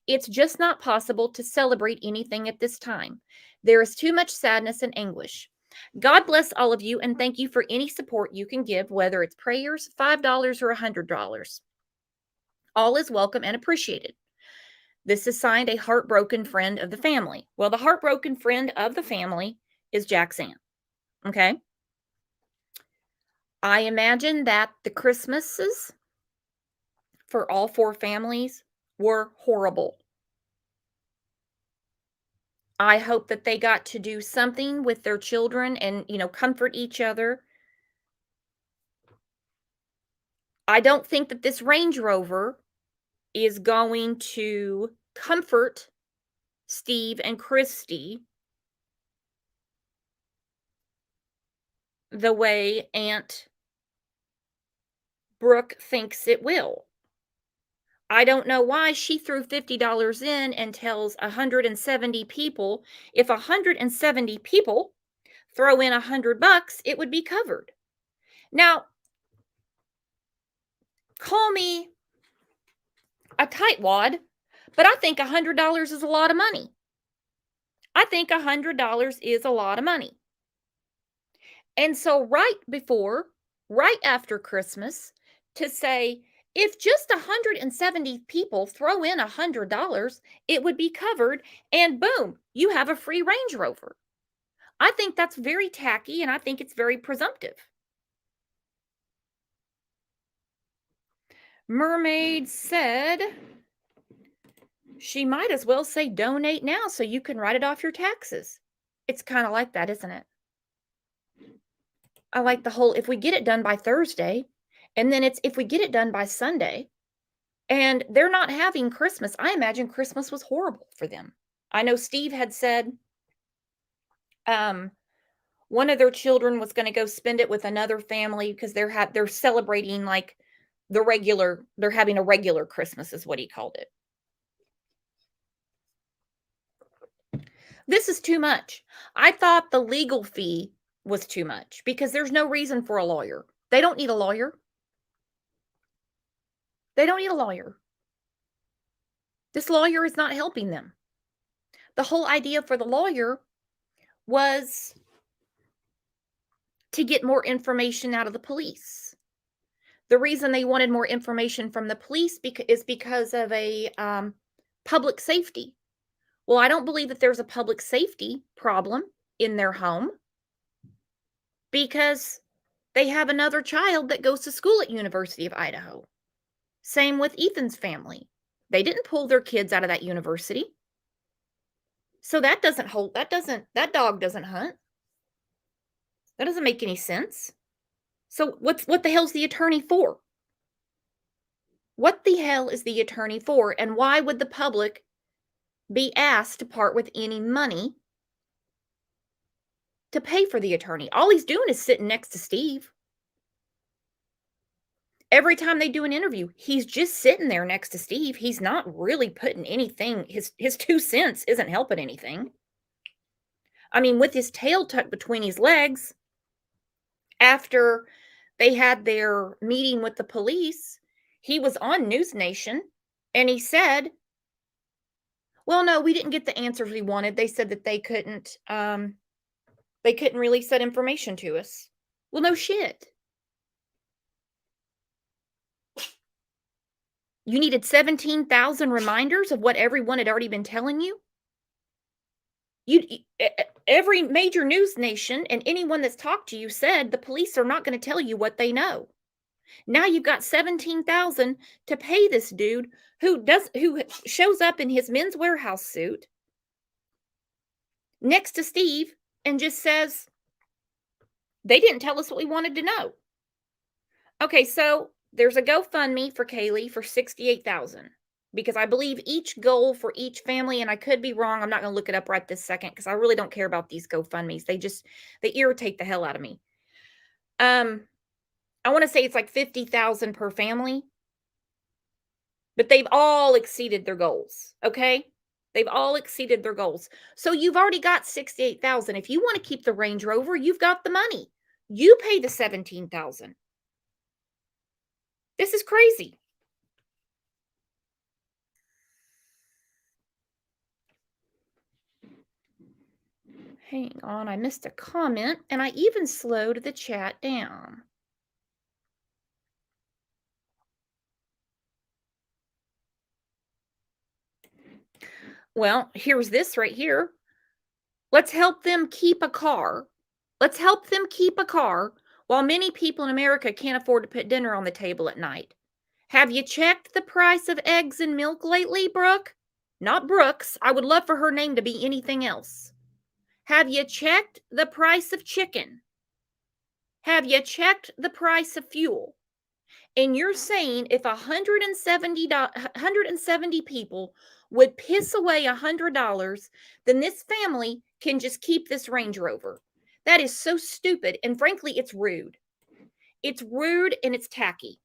It's just not possible to celebrate anything at this time. There is too much sadness and anguish. God bless all of you and thank you for any support you can give, whether it's prayers, $5 or $100. All is welcome and appreciated. This is signed a heartbroken friend of the family. Well, the heartbroken friend of the family is Jack's aunt. Okay. I imagine that the Christmases for all four families were horrible. I hope that they got to do something with their children and, comfort each other. I don't think that this Range Rover is going to comfort Steve and Christy the way Aunt Brooke thinks it will. I don't know why she threw $50 in and tells 170 people, if 170 people throw in $100, it would be covered. Now, call me a tightwad, but I think $100 is a lot of money. I think $100 is a lot of money. And so right after Christmas, to say, if just 170 people throw in $100, it would be covered, and boom, you have a free Range Rover. I think that's very tacky, and I think it's very presumptive. Mermaid said she might as well say donate now so you can write it off your taxes. It's kind of like that, isn't it? I like the whole, if we get it done by Thursday, and then it's if we get it done by Sunday, and they're not having Christmas. I imagine Christmas was horrible for them. I know Steve had said one of their children was going to go spend it with another family because they're celebrating like they're having a regular Christmas is what he called it. This is too much. I thought the legal fee was too much because there's no reason for a lawyer. They don't need a lawyer. They don't need a lawyer. This lawyer is not helping them. The whole idea for the lawyer was to get more information out of the police. The reason they wanted more information from the police is because of a public safety. Well, I don't believe that there's a public safety problem in their home because they have another child that goes to school at University of Idaho. Same with Ethan's family. They didn't pull their kids out of that university. So that that dog doesn't hunt. That doesn't make any sense. So what the hell's the attorney for? What the hell is the attorney for? And why would the public be asked to part with any money to pay for the attorney. All he's doing is sitting next to Steve. Every time they do an interview, he's just sitting there next to Steve. He's not really putting anything, his 2 cents isn't helping anything. I mean, with his tail tucked between his legs, after they had their meeting with the police, he was on News Nation and he said, "Well, no, we didn't get the answers we wanted. They said that they couldn't release that information to us." Well, no shit. You needed 17,000 reminders of what everyone had already been telling you? Every major news nation and anyone that's talked to you said the police are not going to tell you what they know. Now you've got 17,000 to pay this dude who shows up in his Men's Warehouse suit next to Steve and just says, "They didn't tell us what we wanted to know." Okay, so there's a GoFundMe for Kaylee for 68,000 because I believe each goal for each family, and I could be wrong. I'm not going to look it up right this second because I really don't care about these GoFundMes. They irritate the hell out of me. I want to say it's like 50,000 per family, but they've all exceeded their goals. Okay, they've all exceeded their goals. So you've already got 68,000. If you want to keep the Range Rover, you've got the money. You pay the 17,000. This is crazy. Hang on, I missed a comment, and I even slowed the chat down. Well, here's this right here. Let's help them keep a car. Let's help them keep a car while many people in America can't afford to put dinner on the table at night. Have you checked the price of eggs and milk lately, Brooke? Not Brooks. I would love for her name to be anything else. Have you checked the price of chicken? Have you checked the price of fuel? And you're saying if 170 people would piss away $100, then this family can just keep this Range Rover. That is so stupid. And frankly, it's rude. It's rude and it's tacky.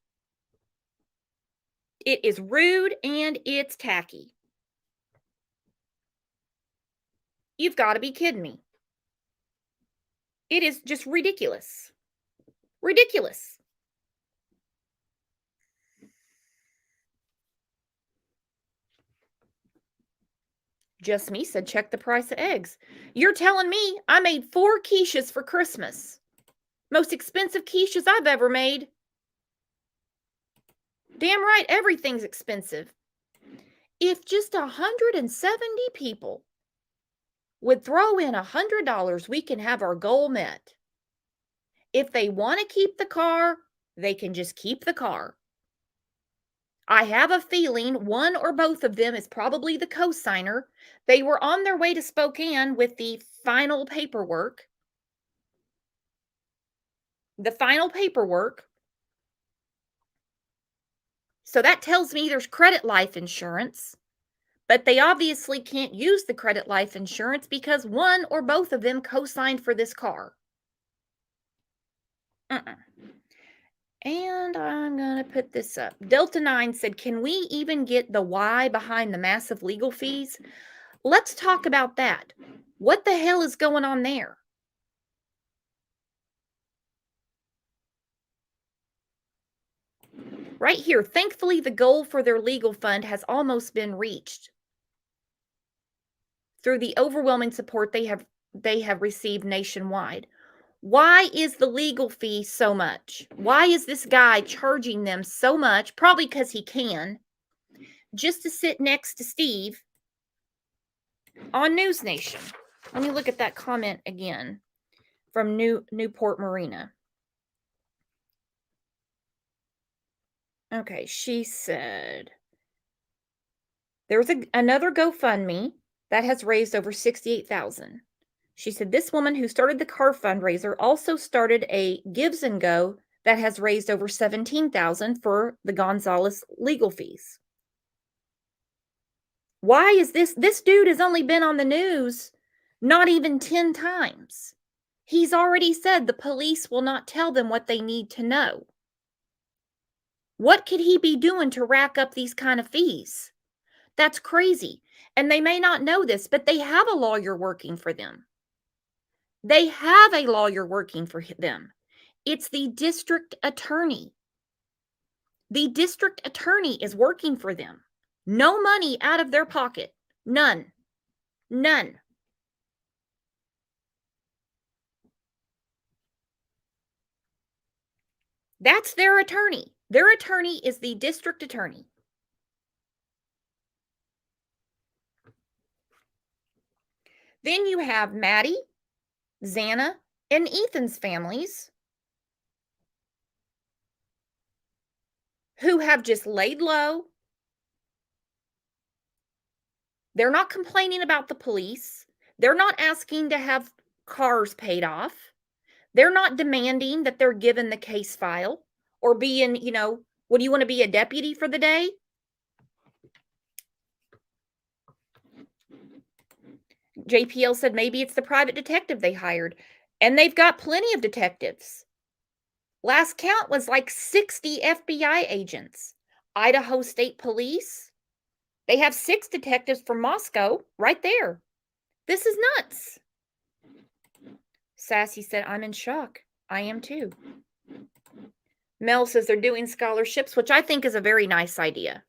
It is rude and it's tacky. You've got to be kidding me. It is just ridiculous. Ridiculous. Just Me said, check the price of eggs. You're telling me I made 4 quiches for Christmas. Most expensive quiches I've ever made. Damn right, everything's expensive. If just 170 people would throw in $100, we can have our goal met. If they want to keep the car, they can just keep the car. I have a feeling one or both of them is probably the co-signer. They were on their way to Spokane with the final paperwork. The final paperwork. So that tells me there's credit life insurance. But they obviously can't use the credit life insurance because one or both of them co-signed for this car. And I'm going to put this up. Delta 9 said, can we even get the why behind the massive legal fees? Let's talk about that. What the hell is going on there? Right here, thankfully, the goal for their legal fund has almost been reached through the overwhelming support they have received nationwide. Why is the legal fee so much? Why is this guy charging them so much? Probably because he can, just to sit next to Steve on News Nation. Let me look at that comment again from Newport Marina. Okay, she said, there's another GoFundMe that has raised over 68,000. She said, this woman who started the car fundraiser also started a Gives and Go that has raised over 17,000 for the Gonzalez legal fees. Why is this dude has only been on the news not even 10 times. He's already said the police will not tell them what they need to know. What could he be doing to rack up these kind of fees? That's crazy. And they may not know this, but they have a lawyer working for them. They have a lawyer working for them. It's the district attorney. The district attorney is working for them. No money out of their pocket. None. None. That's their attorney. Their attorney is the district attorney. Then you have Maddie, Xana, and Ethan's families who have just laid low. They're not complaining about the police. They're not asking to have cars paid off. They're not demanding that they're given the case file or being, what do you want to be, a deputy for the day? JPL said maybe it's the private detective they hired. And they've got plenty of detectives. Last count was like 60 FBI agents. Idaho State Police, they have 6 detectives from Moscow right there. This is nuts. Sassy said, I'm in shock. I am too. Mel says they're doing scholarships, which I think is a very nice idea.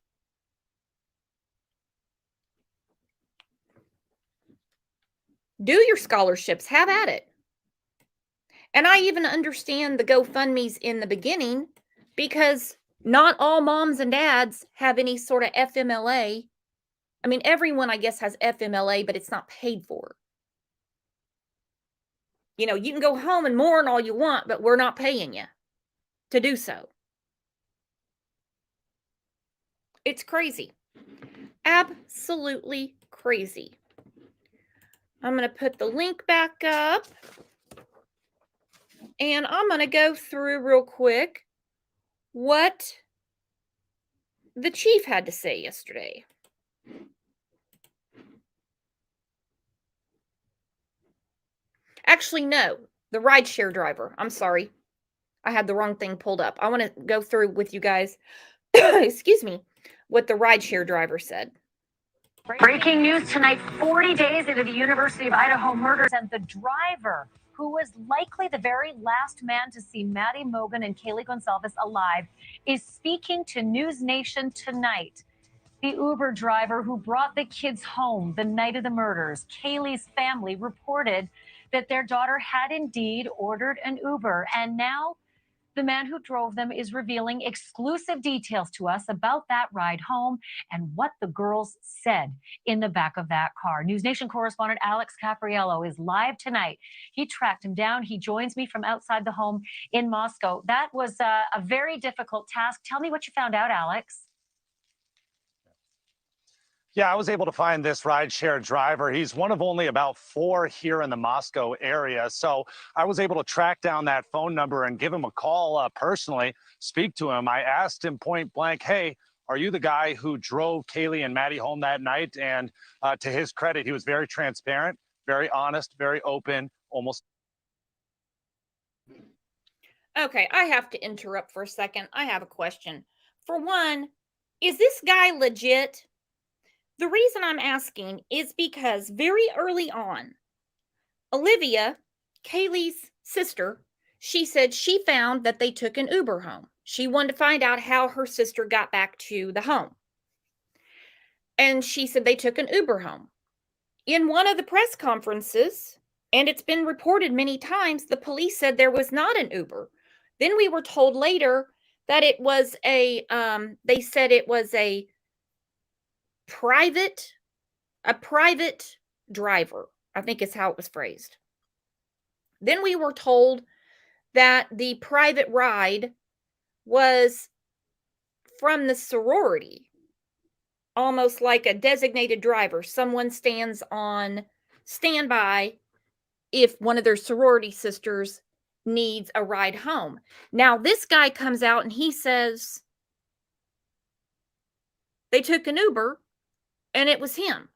Do your scholarships. Have at it. And I even understand the GoFundMe's in the beginning because not all moms and dads have any sort of FMLA. I mean, everyone, I guess, has FMLA, but it's not paid for. You can go home and mourn all you want, but we're not paying you to do so. It's crazy. Absolutely crazy. I'm going to put the link back up. And I'm going to go through real quick what the chief had to say yesterday. Actually, no, the rideshare driver. I'm sorry. I had the wrong thing pulled up. I want to go through with you guys, excuse me, what the rideshare driver said. Breaking news tonight, 40 days into the University of Idaho murders, and the driver, who was likely the very last man to see Maddie Mogan and Kaylee Gonzalez alive, is speaking to News Nation tonight. The Uber driver who brought the kids home the night of the murders, Kaylee's family reported that their daughter had indeed ordered an Uber, and now the man who drove them is revealing exclusive details to us about that ride home and what the girls said in the back of that car. News Nation correspondent Alex Capriello is live tonight. He tracked him down. He joins me from outside the home in Moscow. That was a very difficult task. Tell me what you found out, Alex. Yeah, I was able to find this rideshare driver. He's one of only about 4 here in the Moscow area. So I was able to track down that phone number and give him a call personally, speak to him. I asked him point blank, hey, are you the guy who drove Kaylee and Maddie home that night? And to his credit, he was very transparent, very honest, very open, almost. Okay, I have to interrupt for a second. I have a question. For one, is this guy legit? The reason I'm asking is because very early on, Olivia, Kaylee's sister, she said she found that they took an Uber home. She wanted to find out how her sister got back to the home. And she said they took an Uber home. In one of the press conferences, and it's been reported many times, the police said there was not an Uber. Then we were told later that it was they said it was a private driver, I think is how it was phrased. Then we were told that the private ride was from the sorority, almost like a designated driver. Someone stands on standby if one of their sorority sisters needs a ride home. Now, this guy comes out and he says they took an Uber and it was him.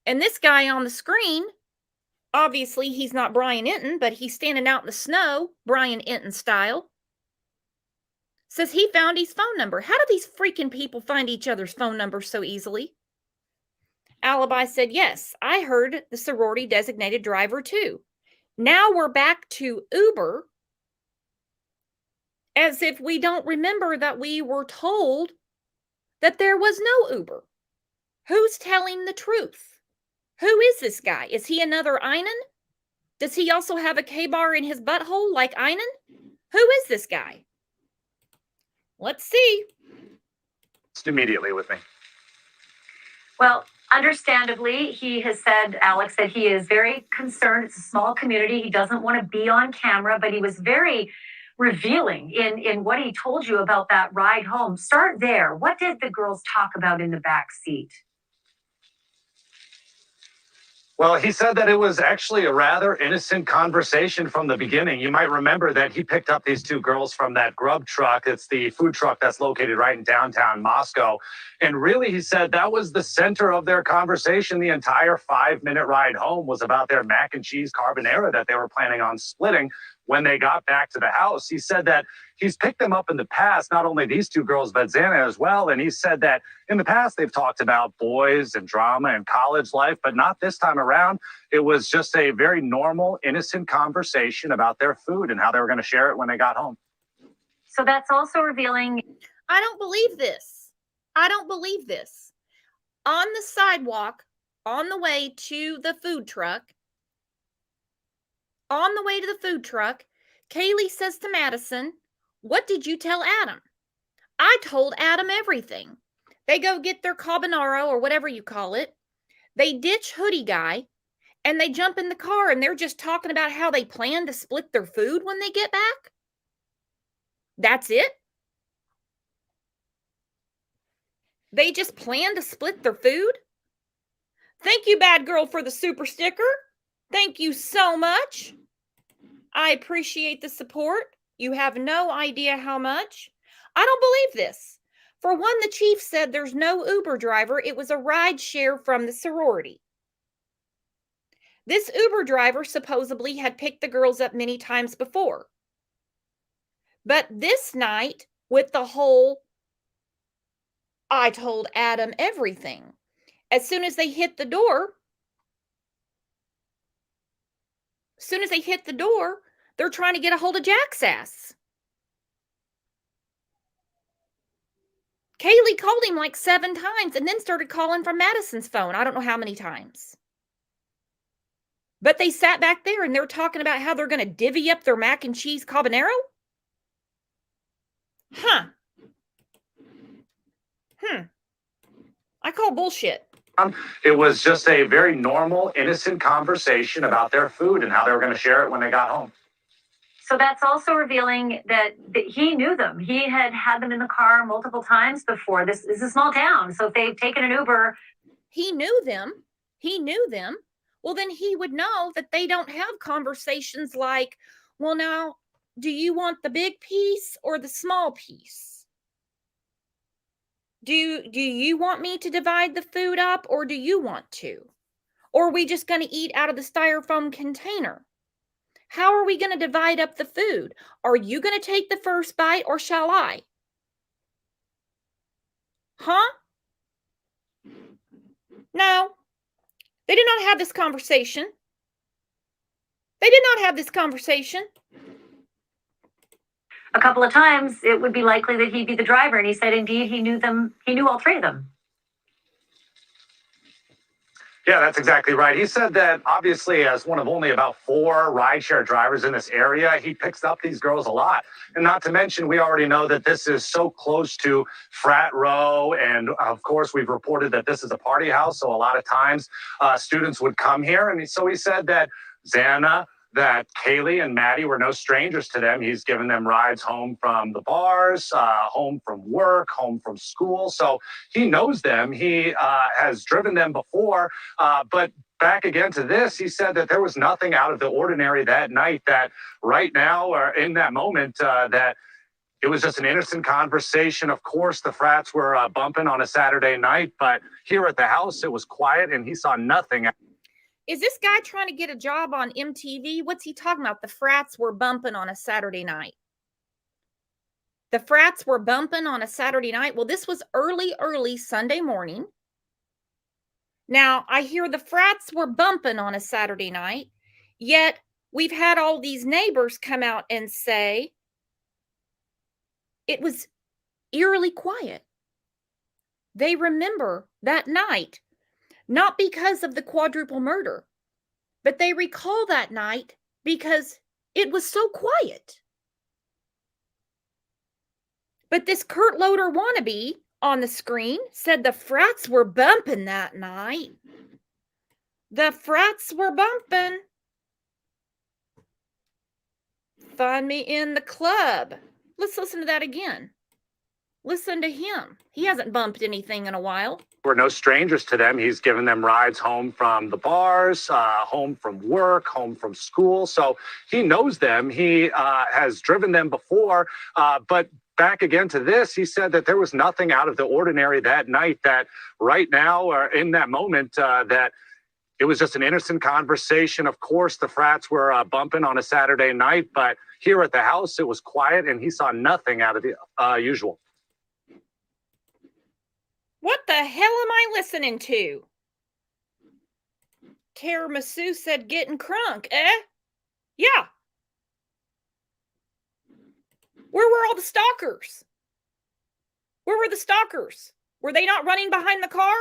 And this guy on the screen, obviously he's not Brian Enton, but he's standing out in the snow, Brian Enton style, says he found his phone number. How do these freaking people find each other's phone numbers so easily? Alibi said, yes, I heard the sorority designated driver too. Now we're back to Uber, as if we don't remember that we were told that there was no Uber. Who's telling the truth? Who is this guy? Is he another Einan? Does he also have a K-bar in his butthole like Einan? Who is this guy? Let's see. Just immediately with me. Well, understandably, he has said, Alex, that he is very concerned. It's a small community. He doesn't want to be on camera, but he was very revealing in what he told you about that ride home. Start there. What did the girls talk about in the back seat? Well, he said that it was actually a rather innocent conversation from the beginning. You might remember that he picked up these two girls from that grub truck. It's the food truck that's located right in downtown Moscow. And really, he said that was the center of their conversation. The entire 5-minute ride home was about their mac and cheese carbonara that they were planning on splitting when they got back to the house. He said that he's picked them up in the past, not only these two girls, but Xana as well. And he said that in the past, they've talked about boys and drama and college life, but not this time around. It was just a very normal, innocent conversation about their food and how they were going to share it when they got home. So that's also revealing. I don't believe this. I don't believe this. On the sidewalk, on the way to the food truck, Kaylee says to Madison, what did you tell Adam? I told Adam everything. They go get their carbonara or whatever you call it. They ditch Hoodie Guy and they jump in the car and they're just talking about how they plan to split their food when they get back. That's it. They just plan to split their food. Thank you, Bad Girl, for the super sticker. Thank you so much. I appreciate the support. You have no idea how much. I don't believe this. For one, the chief said there's no Uber driver. It was a ride share from the sorority. This Uber driver supposedly had picked the girls up many times before. But this night, with the whole, I told Adam everything. As soon as they hit the door, they're trying to get a hold of Jack's ass. Kaylee called him like 7 times and then started calling from Madison's phone. I don't know how many times. But they sat back there and they're talking about how they're going to divvy up their mac and cheese carbonara? I call bullshit. It was just a very normal, innocent conversation about their food and how they were going to share it when they got home. So that's also revealing that he knew them. He had them in the car multiple times before. This is a small town. So if they've taken an Uber. He knew them. Well, then he would know that they don't have conversations like, well, now, do you want the big piece or the small piece? Do you want me to divide the food up or do you want to? Or are we just going to eat out of the styrofoam container? How are we going to divide up the food? Are you going to take the first bite or shall I? Huh? No. They did not have this conversation. A couple of times, it would be likely that he'd be the driver. And he said, indeed, he knew them. He knew all 3 of them. Yeah, that's exactly right. He said that obviously as one of only about 4 rideshare drivers in this area, he picks up these girls a lot. And not to mention, we already know that this is so close to Frat Row. And of course, we've reported that this is a party house. So a lot of times students would come here. And so he said that Xana, that Kaylee and Maddie were no strangers to them. He's given them rides home from the bars, home from work, home from school. So he knows them. He has driven them before. But back again to this, he said that there was nothing out of the ordinary that night, that right now or in that moment that It was just an innocent conversation. Of course, the frats were bumping on a Saturday night, but here at the house, it was quiet and he saw nothing. Is this guy trying to get a job on MTV? What's he talking about? The frats were bumping on a Saturday night. The frats were bumping on a Saturday night. Well, this was early Sunday morning. Now, I hear the frats were bumping on a Saturday night, yet we've had all these neighbors come out and say it was eerily quiet. They remember that night, not because of the quadruple murder, but they recall that night because it was so quiet. But this Kurt Loder wannabe on the screen said the frats were bumping that night. The frats were bumping. Find me in the club. Let's listen to that again. Listen to him. He hasn't bumped anything in a while. We're no strangers to them. He's given them rides home from the bars, home from work, home from school. So he knows them. He has driven them before. But back again to this, he said that there was nothing out of the ordinary that night, that right now or in that moment, that it was just an innocent conversation. Of course, the frats were bumping on a Saturday night, but here at the house, it was quiet and he saw nothing out of the usual. What the hell am I listening to? Tiramisu said getting crunk, eh? Yeah. Where were all the stalkers? Where were the stalkers? Were they not running behind the car?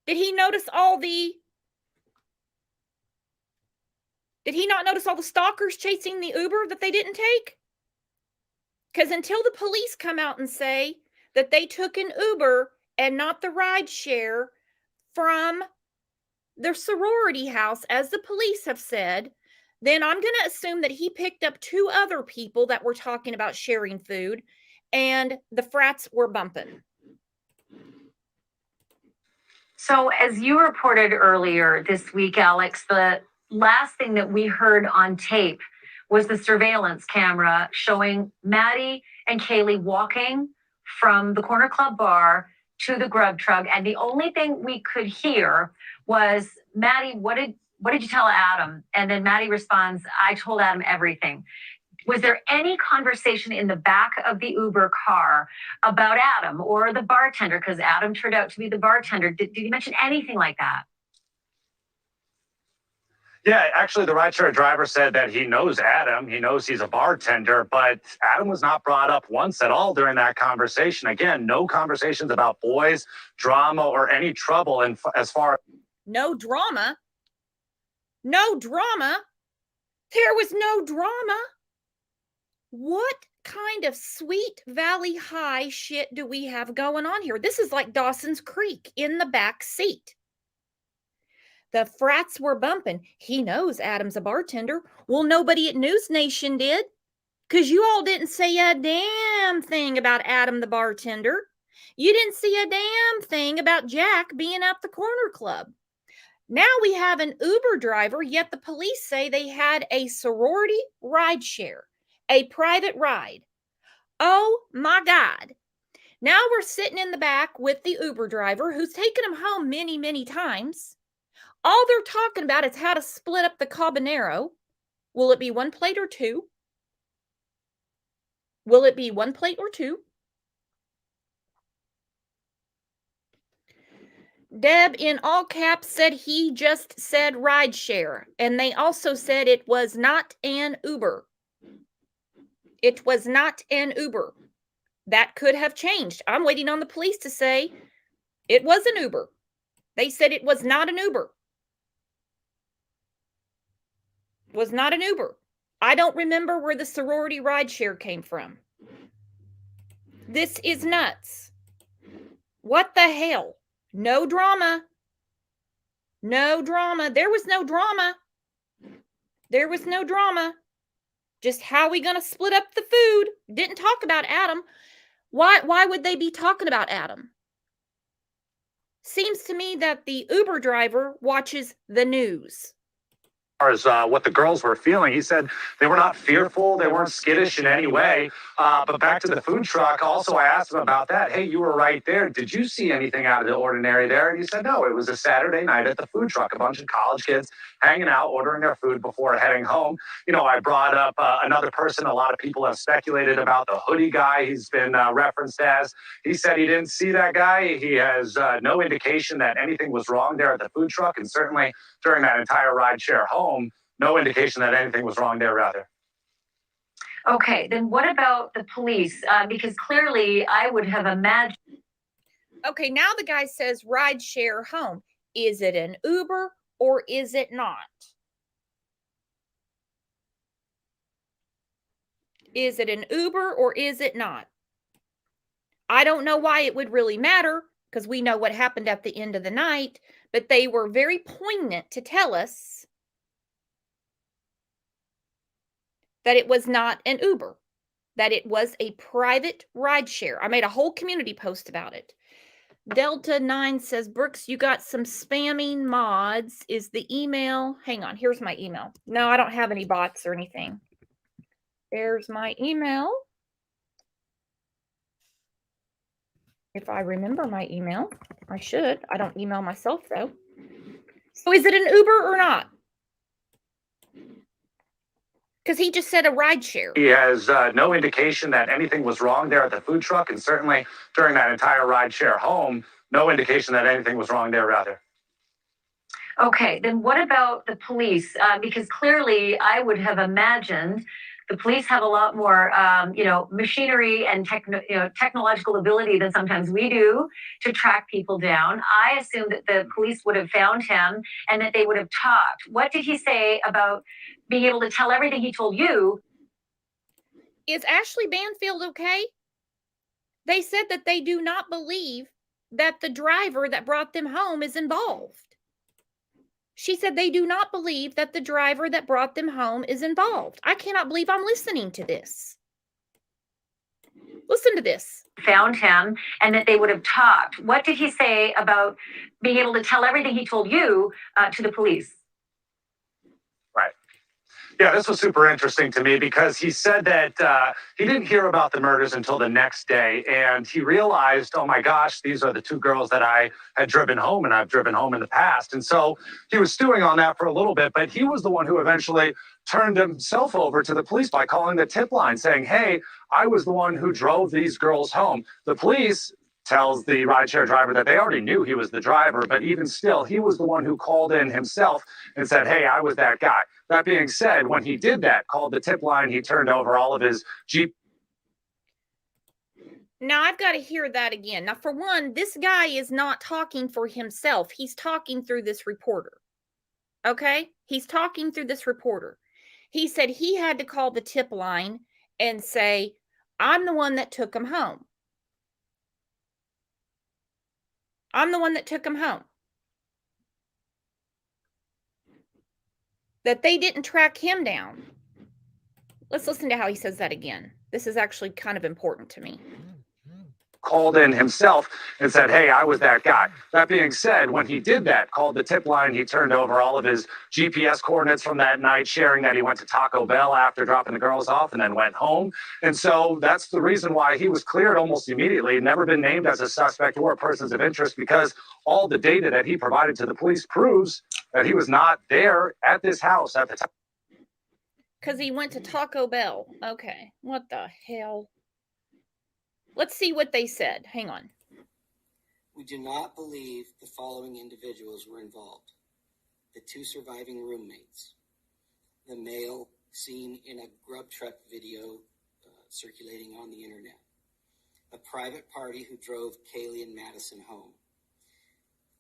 Did he not notice all the stalkers chasing the Uber that they didn't take? Because until the police come out and say that they took an Uber and not the ride share from their sorority house, as the police have said, then I'm going to assume that he picked up two other people that were talking about sharing food, and the frats were bumping. So as you reported earlier this week, Alex, the last thing that we heard on tape was the surveillance camera showing Maddie and Kaylee walking from the Corner Club bar to the grub truck. And the only thing we could hear was, Maddie, what did you tell Adam? And then Maddie responds, I told Adam everything. Was there any conversation in the back of the Uber car about Adam or the bartender? Because Adam turned out to be the bartender. Did you mention anything like that? Yeah, actually, the rideshare driver said that he knows Adam. He knows he's a bartender, but Adam was not brought up once at all during that conversation. Again, no conversations about boys, drama, or any trouble. And as far no drama, no drama. There was no drama. What kind of Sweet Valley High shit do we have going on here? This is like Dawson's Creek in the back seat. The frats were bumping. He knows Adam's a bartender. Well, nobody at News Nation did, because you all didn't say a damn thing about Adam the bartender. You didn't see a damn thing about Jack being at the Corner Club. Now we have an Uber driver, yet the police say they had a sorority ride share, a private ride. Oh my God. Now we're sitting in the back with the Uber driver who's taken him home many, many times. All they're talking about is how to split up the habanero. Will it be one plate or two? Will it be one plate or two? Deb in all caps said he just said ride share. And they also said it was not an Uber. It was not an Uber. That could have changed. I'm waiting on the police to say it was an Uber. They said it was not an Uber. Was not an Uber. I don't remember where the sorority rideshare came from. This is nuts. What the hell? No drama. No drama. There was no drama. There was no drama. Just how we going to split up the food. Didn't talk about Adam. Why would they be talking about Adam? Seems to me that the Uber driver watches the news. as what the girls were feeling. He said they were not fearful, they weren't skittish in any way. But back to the food truck, also I asked him about that. Hey, you were right there. Did you see anything out of the ordinary there? And he said, no, it was a Saturday night at the food truck, a bunch of college kids hanging out, ordering their food before heading home. You know, I brought up another person. A lot of people have speculated about the hoodie guy he's been referenced as. He said he didn't see that guy. He has no indication that anything was wrong there at the food truck, and certainly during that entire rideshare home, no indication that anything was wrong there, rather. Okay, then what about the police? Because clearly I would have imagined. Okay, now the guy says rideshare home. Is it an Uber or is it not? Is it an Uber or is it not? I don't know why it would really matter, because we know what happened at the end of the night, but they were very poignant to tell us that it was not an Uber, that it was a private rideshare. I made a whole community post about it. Delta 9 says, Brooks, you got some spamming mods. Is the email? Hang on, here's my email. No, I don't have any bots or anything. There's my email. If I remember my email, I should. I don't email myself, though. So is it an Uber or not? Because he just said a rideshare. He has no indication that anything was wrong there at the food truck, and certainly during that entire rideshare home, no indication that anything was wrong there, rather. Okay, then what about the police? Because clearly I would have imagined the police have a lot more, machinery and technological ability than sometimes we do to track people down. I assume that the police would have found him and that they would have talked. What did he say about being able to tell everything he told you? Is Ashley Banfield okay? They said that they do not believe that the driver that brought them home is involved. She said they do not believe that the driver that brought them home is involved. I cannot believe I'm listening to this. Listen to this. Found him and that they would have talked. What did he say about being able to tell everything he told you to the police? Right. Yeah, this was super interesting to me because he said that he didn't hear about the murders until the next day. And he realized, oh my gosh, these are the two girls that I had driven home and I've driven home in the past. And so he was stewing on that for a little bit, but he was the one who eventually turned himself over to the police by calling the tip line saying, hey, I was the one who drove these girls home. The police tells the rideshare driver that they already knew he was the driver, but even still, he was the one who called in himself and said, hey, I was that guy. That being said, when he did that, called the tip line, he turned over all of his Jeep. Now, I've got to hear that again. Now, for one, this guy is not talking for himself. He's talking through this reporter. Okay? He's talking through this reporter. He said he had to call the tip line and say, I'm the one that took him home. I'm the one that took him home. That they didn't track him down. Let's listen to how he says that again. This is actually kind of important to me. Called in himself and said, hey, I was that guy. That being said, when he did that, called the tip line, he turned over all of his GPS coordinates from that night, sharing that he went to Taco Bell after dropping the girls off and then went home. And so that's the reason why he was cleared almost immediately, never been named as a suspect or persons of interest, because all the data that he provided to the police proves that he was not there at this house at the time. Because he went to Taco Bell. Okay, what the hell? Let's see what they said. Hang on. We do not believe the following individuals were involved. The two surviving roommates, the male seen in a grub truck video circulating on the internet, a private party who drove Kaylee and Madison home,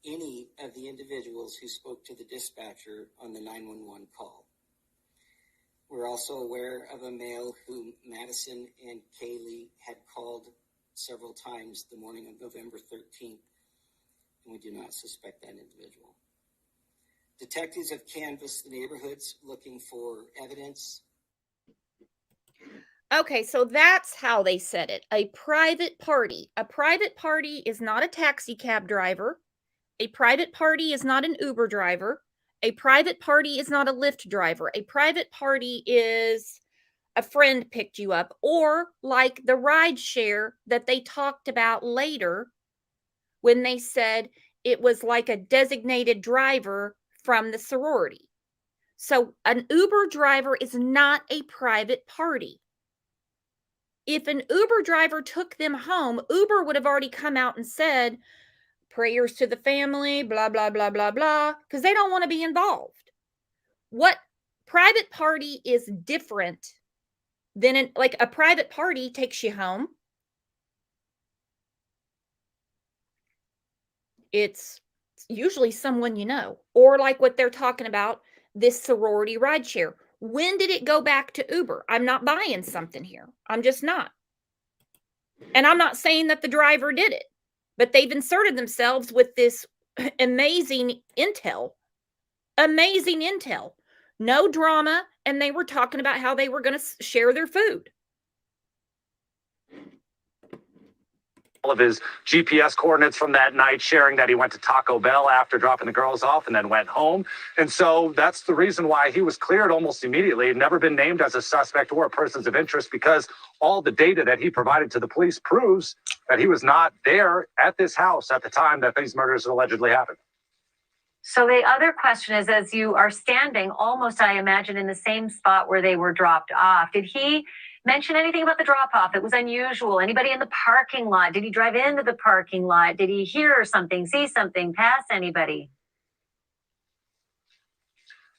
any of the individuals who spoke to the dispatcher on the 911 call. We're also aware of a male whom Madison and Kaylee had called several times the morning of November 13th, and we do not suspect that individual. Detectives have canvassed the neighborhoods looking for evidence. Okay, so that's how they said it. A private party. A private party is not a taxi cab driver. A private party is not an Uber driver. A private party is not a Lyft driver. A private party is a friend picked you up, or like the ride share that they talked about later when they said it was like a designated driver from the sorority. So an Uber driver is not a private party. If an Uber driver took them home, Uber would have already come out and said, prayers to the family, blah, blah, blah, blah, blah, because they don't want to be involved. What private party is different than like a private party takes you home. It's usually someone you know, or like what they're talking about, this sorority rideshare. When did it go back to Uber? I'm not buying something here. I'm just not. And I'm not saying that the driver did it, but they've inserted themselves with this amazing intel. Amazing intel. No drama. And they were talking about how they were going to share their food. All of his GPS coordinates from that night, sharing that he went to Taco Bell after dropping the girls off and then went home. And so that's the reason why he was cleared almost immediately, never been named as a suspect or persons of interest, because all the data that he provided to the police proves that he was not there at this house at the time that these murders allegedly happened. So the other question is, as you are standing almost, I imagine, in the same spot where they were dropped off, did he mention anything about the drop-off? It was unusual. Anybody in the parking lot? Did he drive into the parking lot? Did he hear something, see something, pass anybody?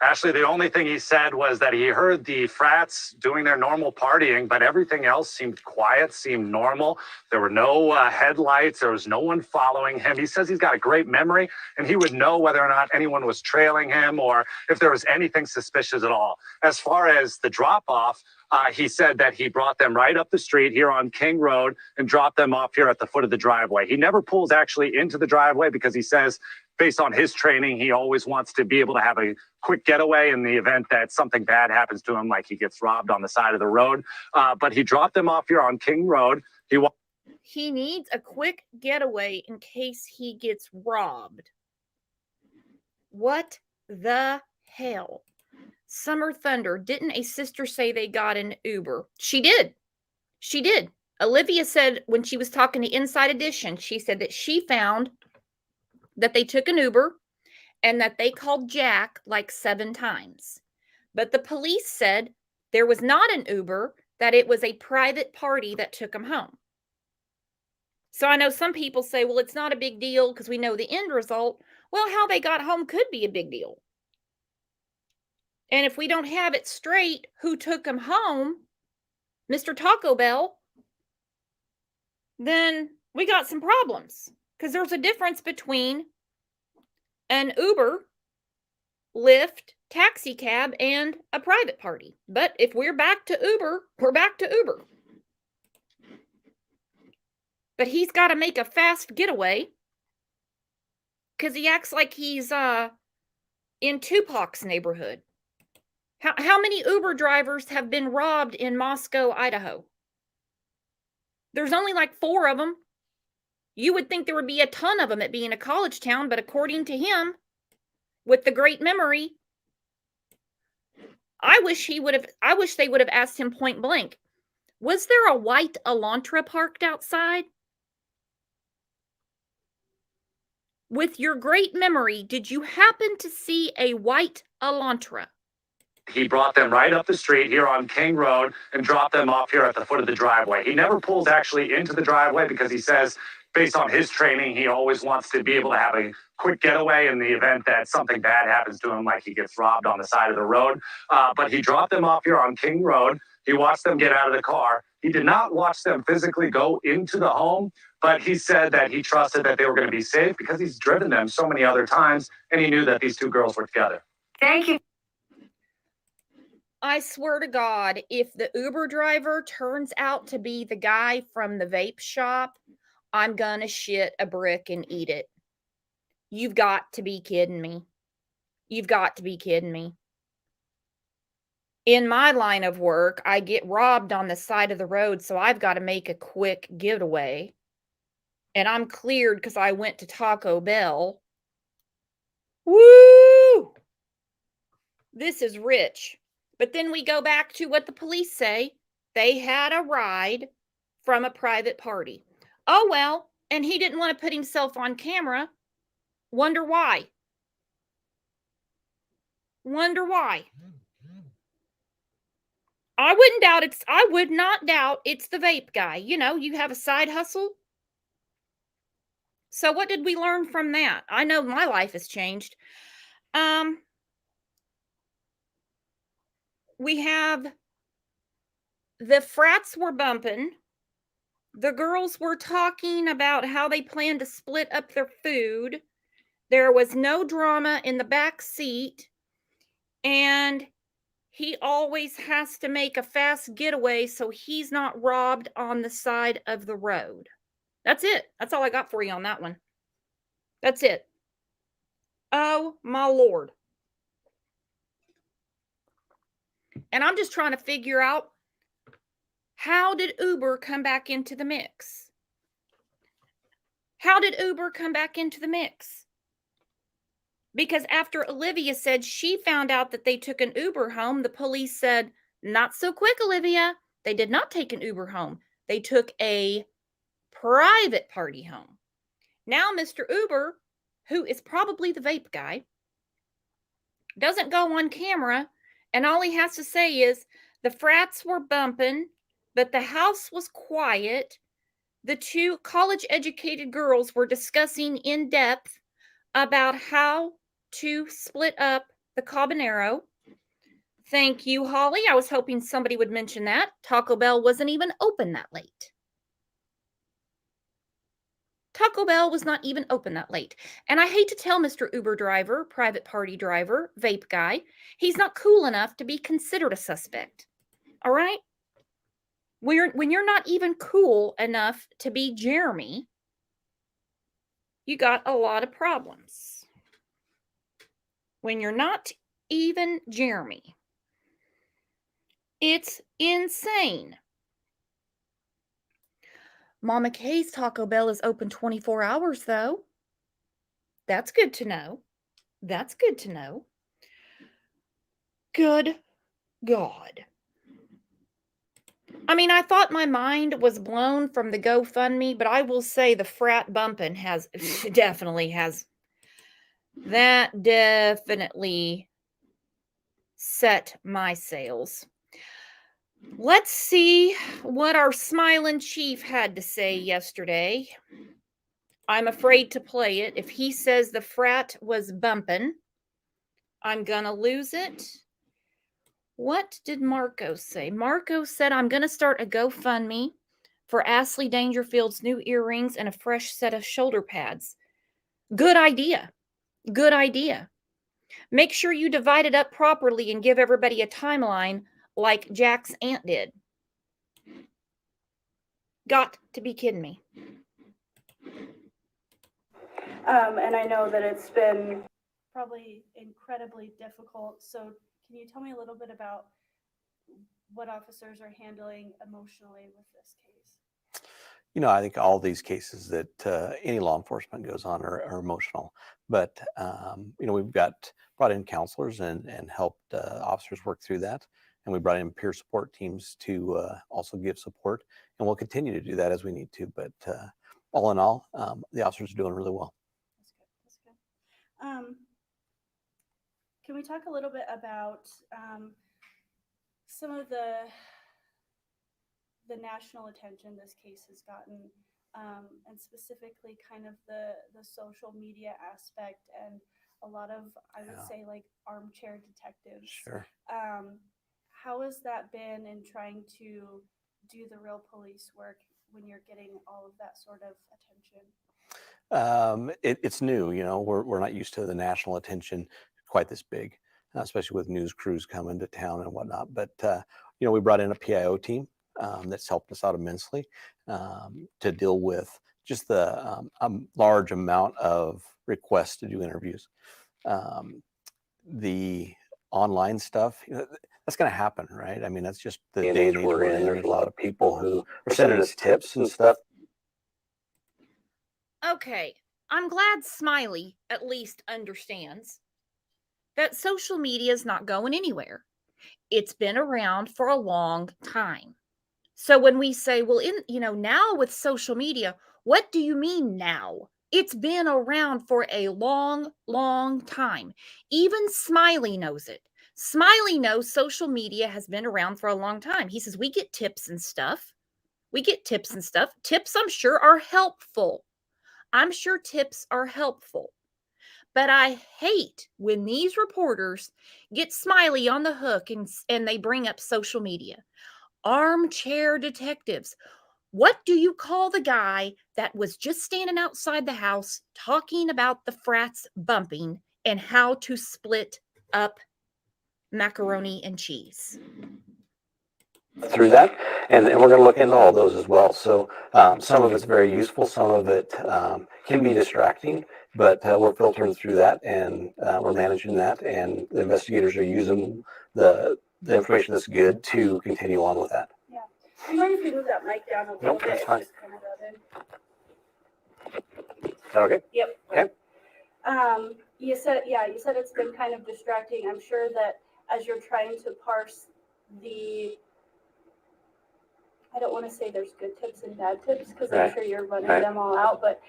Ashley, the only thing he said was that he heard the frats doing their normal partying, but everything else seemed quiet, seemed normal. There were no headlights. There was no one following him. He says he's got a great memory, and he would know whether or not anyone was trailing him or if there was anything suspicious at all. As far as the drop-off, he said that he brought them right up the street here on King Road and dropped them off here at the foot of the driveway. He never pulls actually into the driveway because he says, based on his training, he always wants to be able to have a quick getaway in the event that something bad happens to him, like he gets robbed on the side of the road. But he dropped them off here on King Road. He needs a quick getaway in case he gets robbed. What the hell? Summer Thunder, didn't a sister say they got an Uber? She did. She did. Olivia said when she was talking to Inside Edition, she said that she found that they took an Uber and that they called Jack like 7 times. But the police said there was not an Uber, that it was a private party that took him home. So I know some people say, well, it's not a big deal because we know the end result. Well, how they got home could be a big deal. And if we don't have it straight who took him home, Mr. Taco Bell, then we got some problems. Because there's a difference between an Uber, Lyft, taxi cab, and a private party. But if we're back to Uber, we're back to Uber. But he's got to make a fast getaway because he acts like he's in Tupac's neighborhood. How many Uber drivers have been robbed in Moscow, Idaho? There's only like 4 of them. You would think there would be a ton of them, it being a college town, but according to him, with the great memory, I wish they would have asked him point blank, was there a white Elantra parked outside? With your great memory, did you happen to see a white Elantra? He brought them right up the street here on King Road and dropped them off here at the foot of the driveway. He never pulls actually into the driveway because he says, based on his training, he always wants to be able to have a quick getaway in the event that something bad happens to him, like he gets robbed on the side of the road. But he dropped them off here on King Road. He watched them get out of the car. He did not watch them physically go into the home, but he said that he trusted that they were going to be safe because he's driven them so many other times, and he knew that these 2 girls were together. Thank you. I swear to God, if the Uber driver turns out to be the guy from the vape shop, I'm gonna shit a brick and eat it. You've got to be kidding me. You've got to be kidding me. In my line of work, I get robbed on the side of the road, so I've got to make a quick getaway. And I'm cleared because I went to Taco Bell. Woo! This is rich. But then we go back to what the police say. They had a ride from a private party. Oh, well, and he didn't want to put himself on camera. Wonder why. Wonder why. I would not doubt it's the vape guy. You know, you have a side hustle. So what did we learn from that? I know my life has changed. We have the frats were bumping. The girls were talking about how they plan to split up their food. There was no drama in the back seat. And he always has to make a fast getaway so he's not robbed on the side of the road. That's it. That's all I got for you on that one. That's it. Oh, my Lord. And I'm just trying to figure out, how did Uber come back into the mix? How did Uber come back into the mix? Because after Olivia said she found out that they took an Uber home, the police said, not so quick, Olivia. They did not take an Uber home. They took a private party home. Now, Mr. Uber, who is probably the vape guy, doesn't go on camera, and all he has to say is, the frats were bumping, but the house was quiet. The two college-educated girls were discussing in depth about how to split up the Cabanero. Thank you, Holly. I was hoping somebody would mention that. Taco Bell wasn't even open that late. Taco Bell was not even open that late. And I hate to tell Mr. Uber driver, private party driver, vape guy, he's not cool enough to be considered a suspect. All right? When you're not even cool enough to be Jeremy, you got a lot of problems. When you're not even Jeremy. It's insane. Mama Kay's Taco Bell is open 24 hours, though. That's good to know. That's good to know. Good God. I mean, I thought my mind was blown from the GoFundMe, but I will say the frat bumping definitely set my sails. Let's see what our smiling chief had to say yesterday. I'm afraid to play it. If he says the frat was bumping, I'm gonna lose it. What did Marco say? Marco said, I'm gonna start a GoFundMe for Ashley Dangerfield's new earrings and a fresh set of shoulder pads. Good idea. Good idea. Make sure you divide it up properly and give everybody a timeline like Jack's aunt did. Got to be kidding me. And I know that it's been probably incredibly difficult. So can you tell me a little bit about what officers are handling emotionally with this case? You know, I think all these cases that any law enforcement goes on are emotional. But, you know, we've brought in counselors and helped officers work through that. And we brought in peer support teams to also give support. And we'll continue to do that as we need to. But all in all, the officers are doing really well. That's good. Can we talk a little bit about some of the national attention this case has gotten, and specifically kind of the social media aspect and a lot of, I would say, like armchair detectives. Sure. How has that been in trying to do the real police work when you're getting all of that sort of attention? It's new, you know, we're not used to the national attention quite this big, especially with news crews coming to town and whatnot. But, you know, we brought in a PIO team that's helped us out immensely to deal with just the large amount of requests to do interviews. The online stuff, you know, that's going to happen, right? I mean, that's just the day and age we're in. There's a lot of people who are sending us tips and stuff. Okay, I'm glad Smiley at least understands. that social media is not going anywhere. It's been around for a long time. So when we say, well, now with social media, what do you mean now? It's been around for a long, long time. Even Smiley knows it. Smiley knows social media has been around for a long time. He says, we get tips and stuff. We get tips and stuff. Tips, I'm sure, are helpful. I'm sure tips are helpful. But I hate when these reporters get Smiley on the hook and they bring up social media. Armchair detectives. What do you call the guy that was just standing outside the house talking about the frats bumping and how to split up macaroni and cheese? Through that, and we're going to look into all those as well. So some of it's very useful, some of it can be distracting, but we're filtering through that, and we're managing that, and the investigators are using the information that's good to continue on with that. Yeah. Do you mind if you move that mic down a little Nope, bit? that's and fine. just kind of rub in? Is that okay? Yep. Okay. You said it's been kind of distracting. I'm sure that as you're trying to parse I don't want to say there's good tips and bad tips because I'm sure you're running them all out, but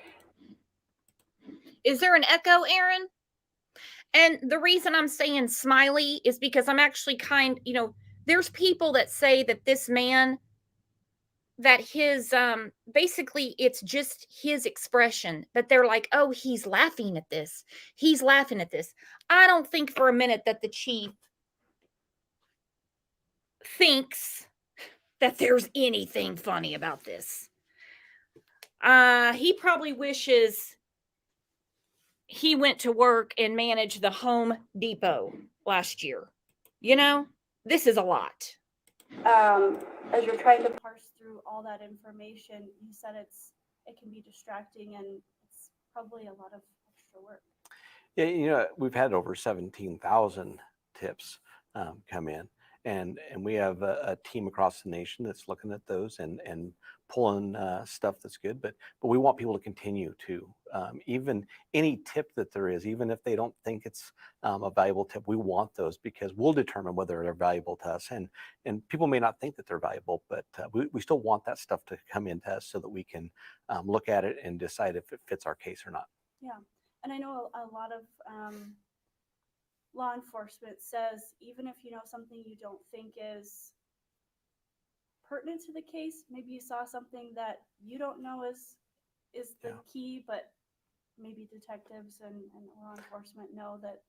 is there an echo, Aaron? And the reason I'm saying Smiley is because I'm actually there's people that say that this man, that his basically it's just his expression, that they're like, oh, he's laughing at this. He's laughing at this. I don't think for a minute that the chief thinks that there's anything funny about this. He probably wishes he went to work and managed the Home Depot last year. This is a lot. as you're trying to parse through all that information, you said it can be distracting and it's probably a lot of extra work. Yeah, we've had over 17,000 tips come in, and we have a team across the nation that's looking at those and pulling stuff that's good. But we want people to continue to even any tip that there is, even if they don't think it's a valuable tip, we want those because we'll determine whether they're valuable to us. And people may not think that they're valuable, but we still want that stuff to come into us so that we can look at it and decide if it fits our case or not. Yeah. And I know a lot of law enforcement says even if you know something you don't think is pertinent to the case, maybe you saw something that you don't know is the key, but maybe detectives and law enforcement know that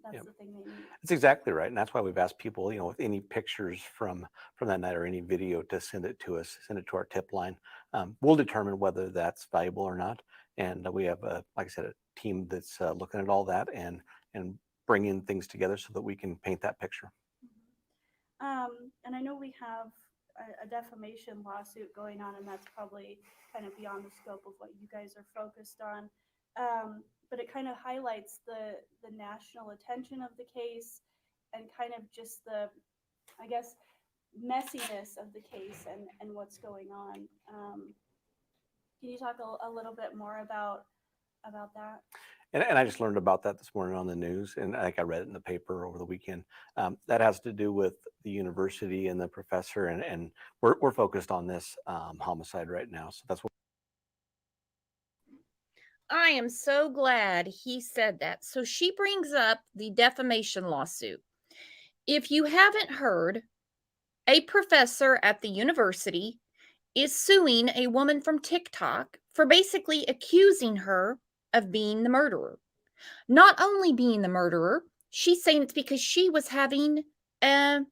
that's the thing they need. That's exactly right, and that's why we've asked people, with any pictures from that night or any video, to send it to us, send it to our tip line. We'll determine whether that's valuable or not, and we have, like I said, a team that's looking at all that and bringing things together so that we can paint that picture. And I know we have a defamation lawsuit going on, and that's probably kind of beyond the scope of what you guys are focused on. But it kind of highlights the national attention of the case and kind of just the, I guess, messiness of the case and what's going on. Can you talk a little bit more about that? And I just learned about that this morning on the news, and I think I read it in the paper over the weekend. That has to do with the university and the professor, and we're focused on this homicide right now. So that's what. I am so glad he said that. So she brings up the defamation lawsuit. If you haven't heard, a professor at the university is suing a woman from TikTok for basically accusing her of being the murderer. Not only being the murderer, she's saying it's because she was having an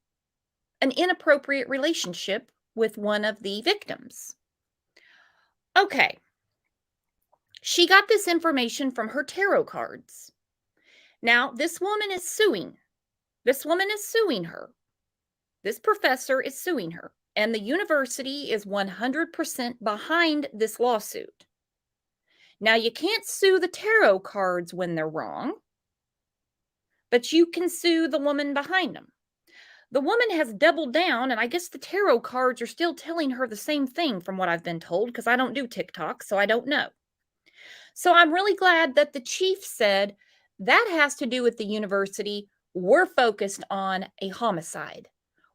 inappropriate relationship with one of the victims. Okay. She got this information from her tarot cards. Now, this woman is suing. This woman is suing her. This professor is suing her. And the university is 100% behind this lawsuit. Now, you can't sue the tarot cards when they're wrong, but you can sue the woman behind them. The woman has doubled down, and I guess the tarot cards are still telling her the same thing from what I've been told, because I don't do TikTok, so I don't know. So I'm really glad that the chief said That has to do with the university. We're focused on a homicide.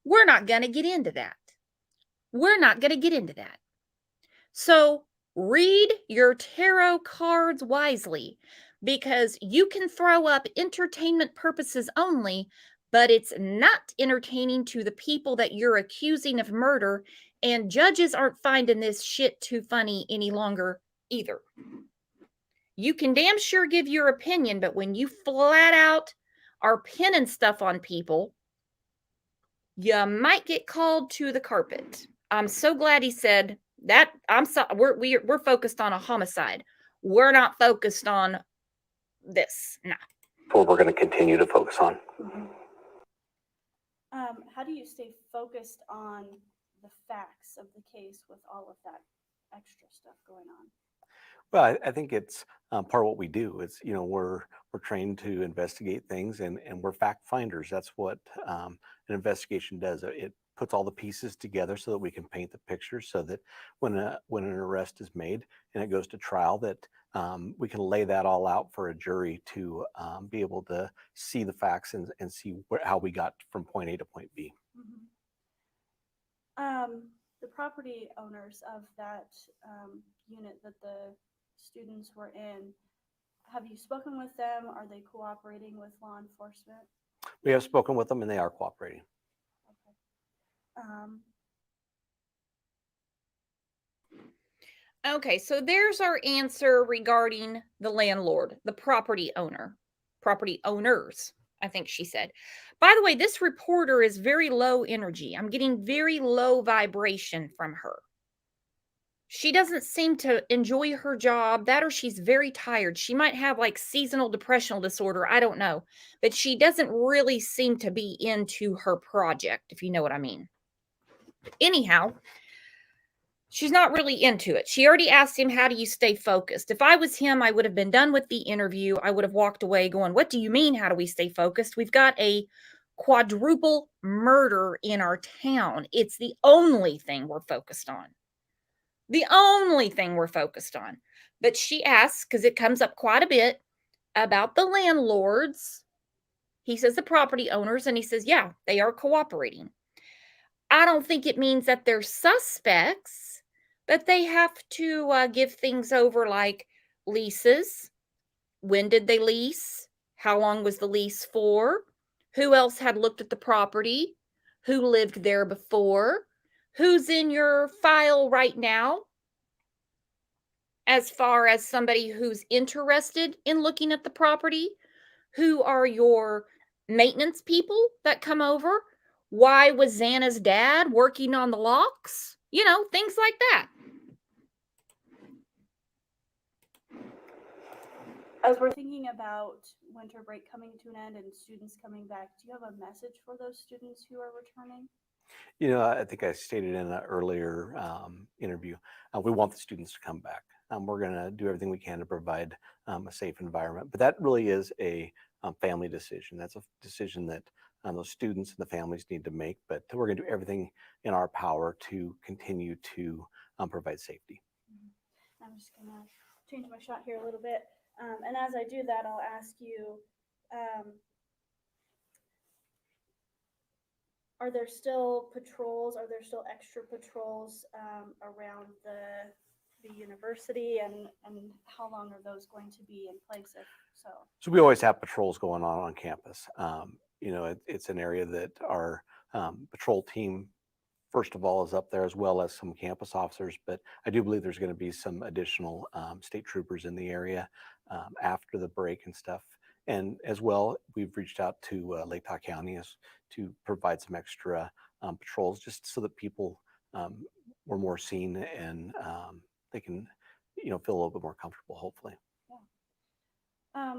We're not going to get into that. We're not going to get into that. So read your tarot cards wisely, because you can throw up entertainment purposes only, but it's not entertaining to the people that you're accusing of murder, and judges aren't finding this shit too funny any longer either. You can damn sure give your opinion, but when you flat out are pinning stuff on people, you might get called to the carpet. I'm so glad he said that. We're focused on a homicide. We're not focused on this. Nah. What we're going to continue to focus on. How do you stay focused on the facts of the case with all of that extra stuff going on? Well, I think it's part of what we do. It's, we're trained to investigate things, and we're fact finders. That's what an investigation does. It puts all the pieces together so that we can paint the picture, so that when an arrest is made and it goes to trial, that we can lay that all out for a jury to be able to see the facts and see how we got from point A to point B. The property owners of that unit that the students were in, have you spoken with them? Are they cooperating with law enforcement? We have spoken with them, and they are cooperating. Okay, so there's our answer regarding the landlord, the property owner, property owners, I think she said. By the way, this reporter is very low energy. I'm getting very low vibration from her. She doesn't seem to enjoy her job, that or she's very tired. She might have like seasonal depressional disorder. I don't know. But she doesn't really seem to be into her project, if you know what I mean. Anyhow, she's not really into it. She already asked him, how do you stay focused? If I was him, I would have been done with the interview. I would have walked away going, what do you mean, how do we stay focused? We've got a quadruple murder in our town. It's the only thing we're focused on. The only thing we're focused on. But she asks, because it comes up quite a bit, about the landlords. He says the property owners, and he says, yeah, they are cooperating. I don't think it means that they're suspects, but they have to give things over like leases. When did they lease? How long was the lease for? Who else had looked at the property? Who lived there before? Who's in your file right now? As far as somebody who's interested in looking at the property? Who are your maintenance people that come over? Why was Xana's dad working on the locks? Things like that. As we're thinking about winter break coming to an end and students coming back, do you have a message for those students who are returning? I think I stated in an earlier interview, we want the students to come back. We're going to do everything we can to provide a safe environment. But that really is a family decision. That's a decision that those students and the families need to make. But we're going to do everything in our power to continue to provide safety. I'm just going to change my shot here a little bit. And as I do that, I'll ask you, are there still patrols? Are there still extra patrols around the university? And how long are those going to be in place if so? So we always have patrols going on campus. It's an area that our patrol team, first of all, is up there, as well as some campus officers. But I do believe there's going to be some additional state troopers in the area after the break and stuff. And as well, we've reached out to Lake Tahoe County to provide some extra patrols, just so that people were more seen and they can, feel a little bit more comfortable, hopefully. Yeah.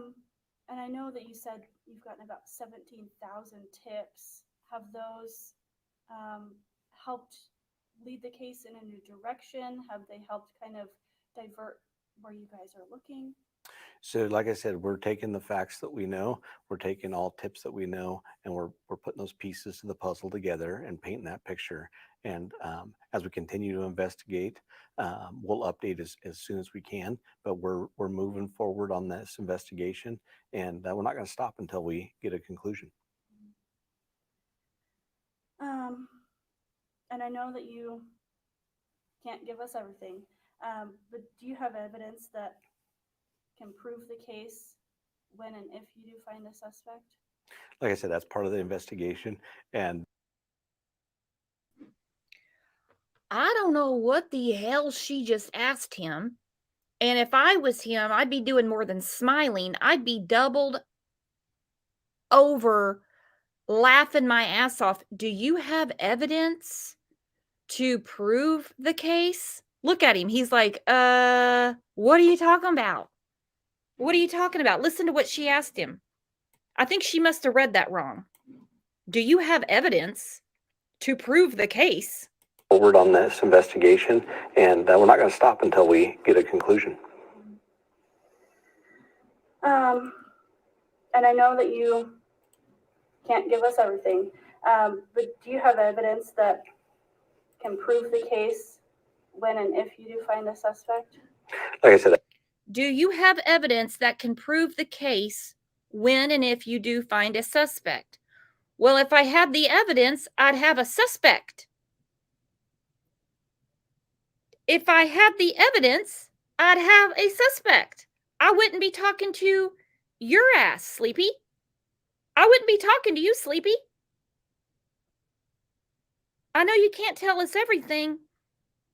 And I know that you said you've gotten about 17,000 tips. Have those helped lead the case in a new direction? Have they helped kind of divert where you guys are looking? So like I said, we're taking the facts that we know, we're taking all tips that we know, and we're putting those pieces to the puzzle together and painting that picture. And as we continue to investigate, we'll update as soon as we can. But we're moving forward on this investigation, and we're not going to stop until we get a conclusion. And I know that you can't give us everything, but do you have evidence that can prove the case when and if you do find a suspect? Like I said, that's part of the investigation. And I don't know what the hell she just asked him. And if I was him, I'd be doing more than smiling. I'd be doubled over laughing my ass off. Do you have evidence to prove the case? Look at him. He's like, what are you talking about? What are you talking about? Listen to what she asked him. I think she must have read that wrong. Do you have evidence to prove the case? Forward on this investigation, and we're not going to stop until we get a conclusion. And I know that you can't give us everything, but do you have evidence that can prove the case when and if you do find a suspect? Like I said, do you have evidence that can prove the case when and if you do find a suspect? Well, if I had the evidence, I'd have a suspect. If I had the evidence, I'd have a suspect. I wouldn't be talking to your ass, Sleepy. I wouldn't be talking to you, Sleepy. I know you can't tell us everything.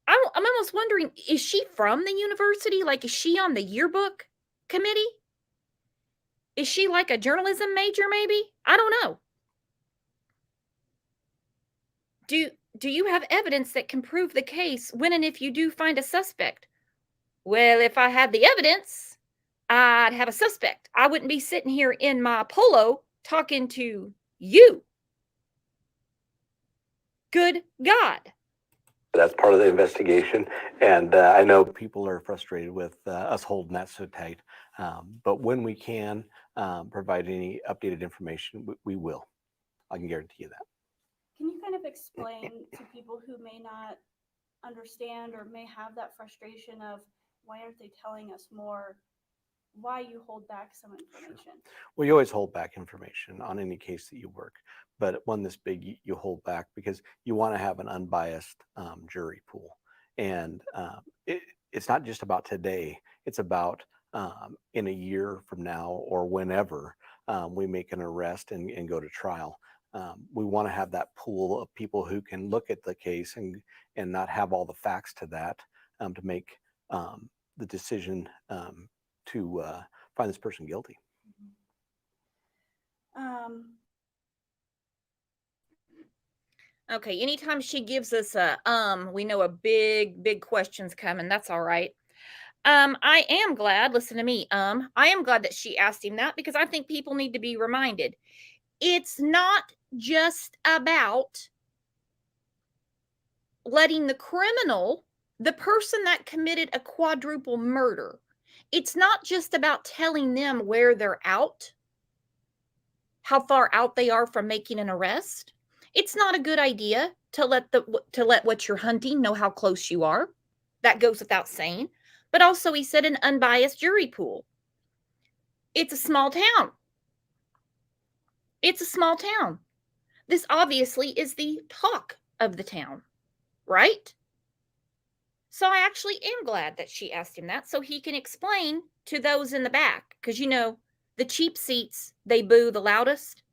I'm almost wondering, is she from the university? Like, is she on the yearbook committee? Is she like a journalism major, maybe? I don't know. Do you have evidence that can prove the case when and if you do find a suspect? Well, if I had the evidence, I'd have a suspect. I wouldn't be sitting here in my polo talking to you. Good God. That's part of the investigation. And I know people are frustrated with us holding that so tight. But when we can provide any updated information, we will. I can guarantee you that. Can you kind of explain to people who may not understand or may have that frustration of why aren't they telling us more, why you hold back some information? Well, you always hold back information on any case that you work, but one this big, you hold back because you want to have an unbiased jury pool. And it's not just about today, it's about in a year from now or whenever we make an arrest and go to trial. We want to have that pool of people who can look at the case and not have all the facts to that to make the decision to find this person guilty. Okay, anytime she gives us a we know a big question's coming. That's all right. I am glad, listen to me, I am glad that she asked him that because I think people need to be reminded. It's not just about letting the criminal, the person that committed a quadruple murder, it's not just about telling them where they're out, how far out they are from making an arrest. It's not a good idea to let what you're hunting know how close you are. That goes without saying. But also, he said an unbiased jury pool. It's a small town. It's a small town. This obviously is the talk of the town, right? So I actually am glad that she asked him that so he can explain to those in the back. Because, you know, the cheap seats, they boo the loudest.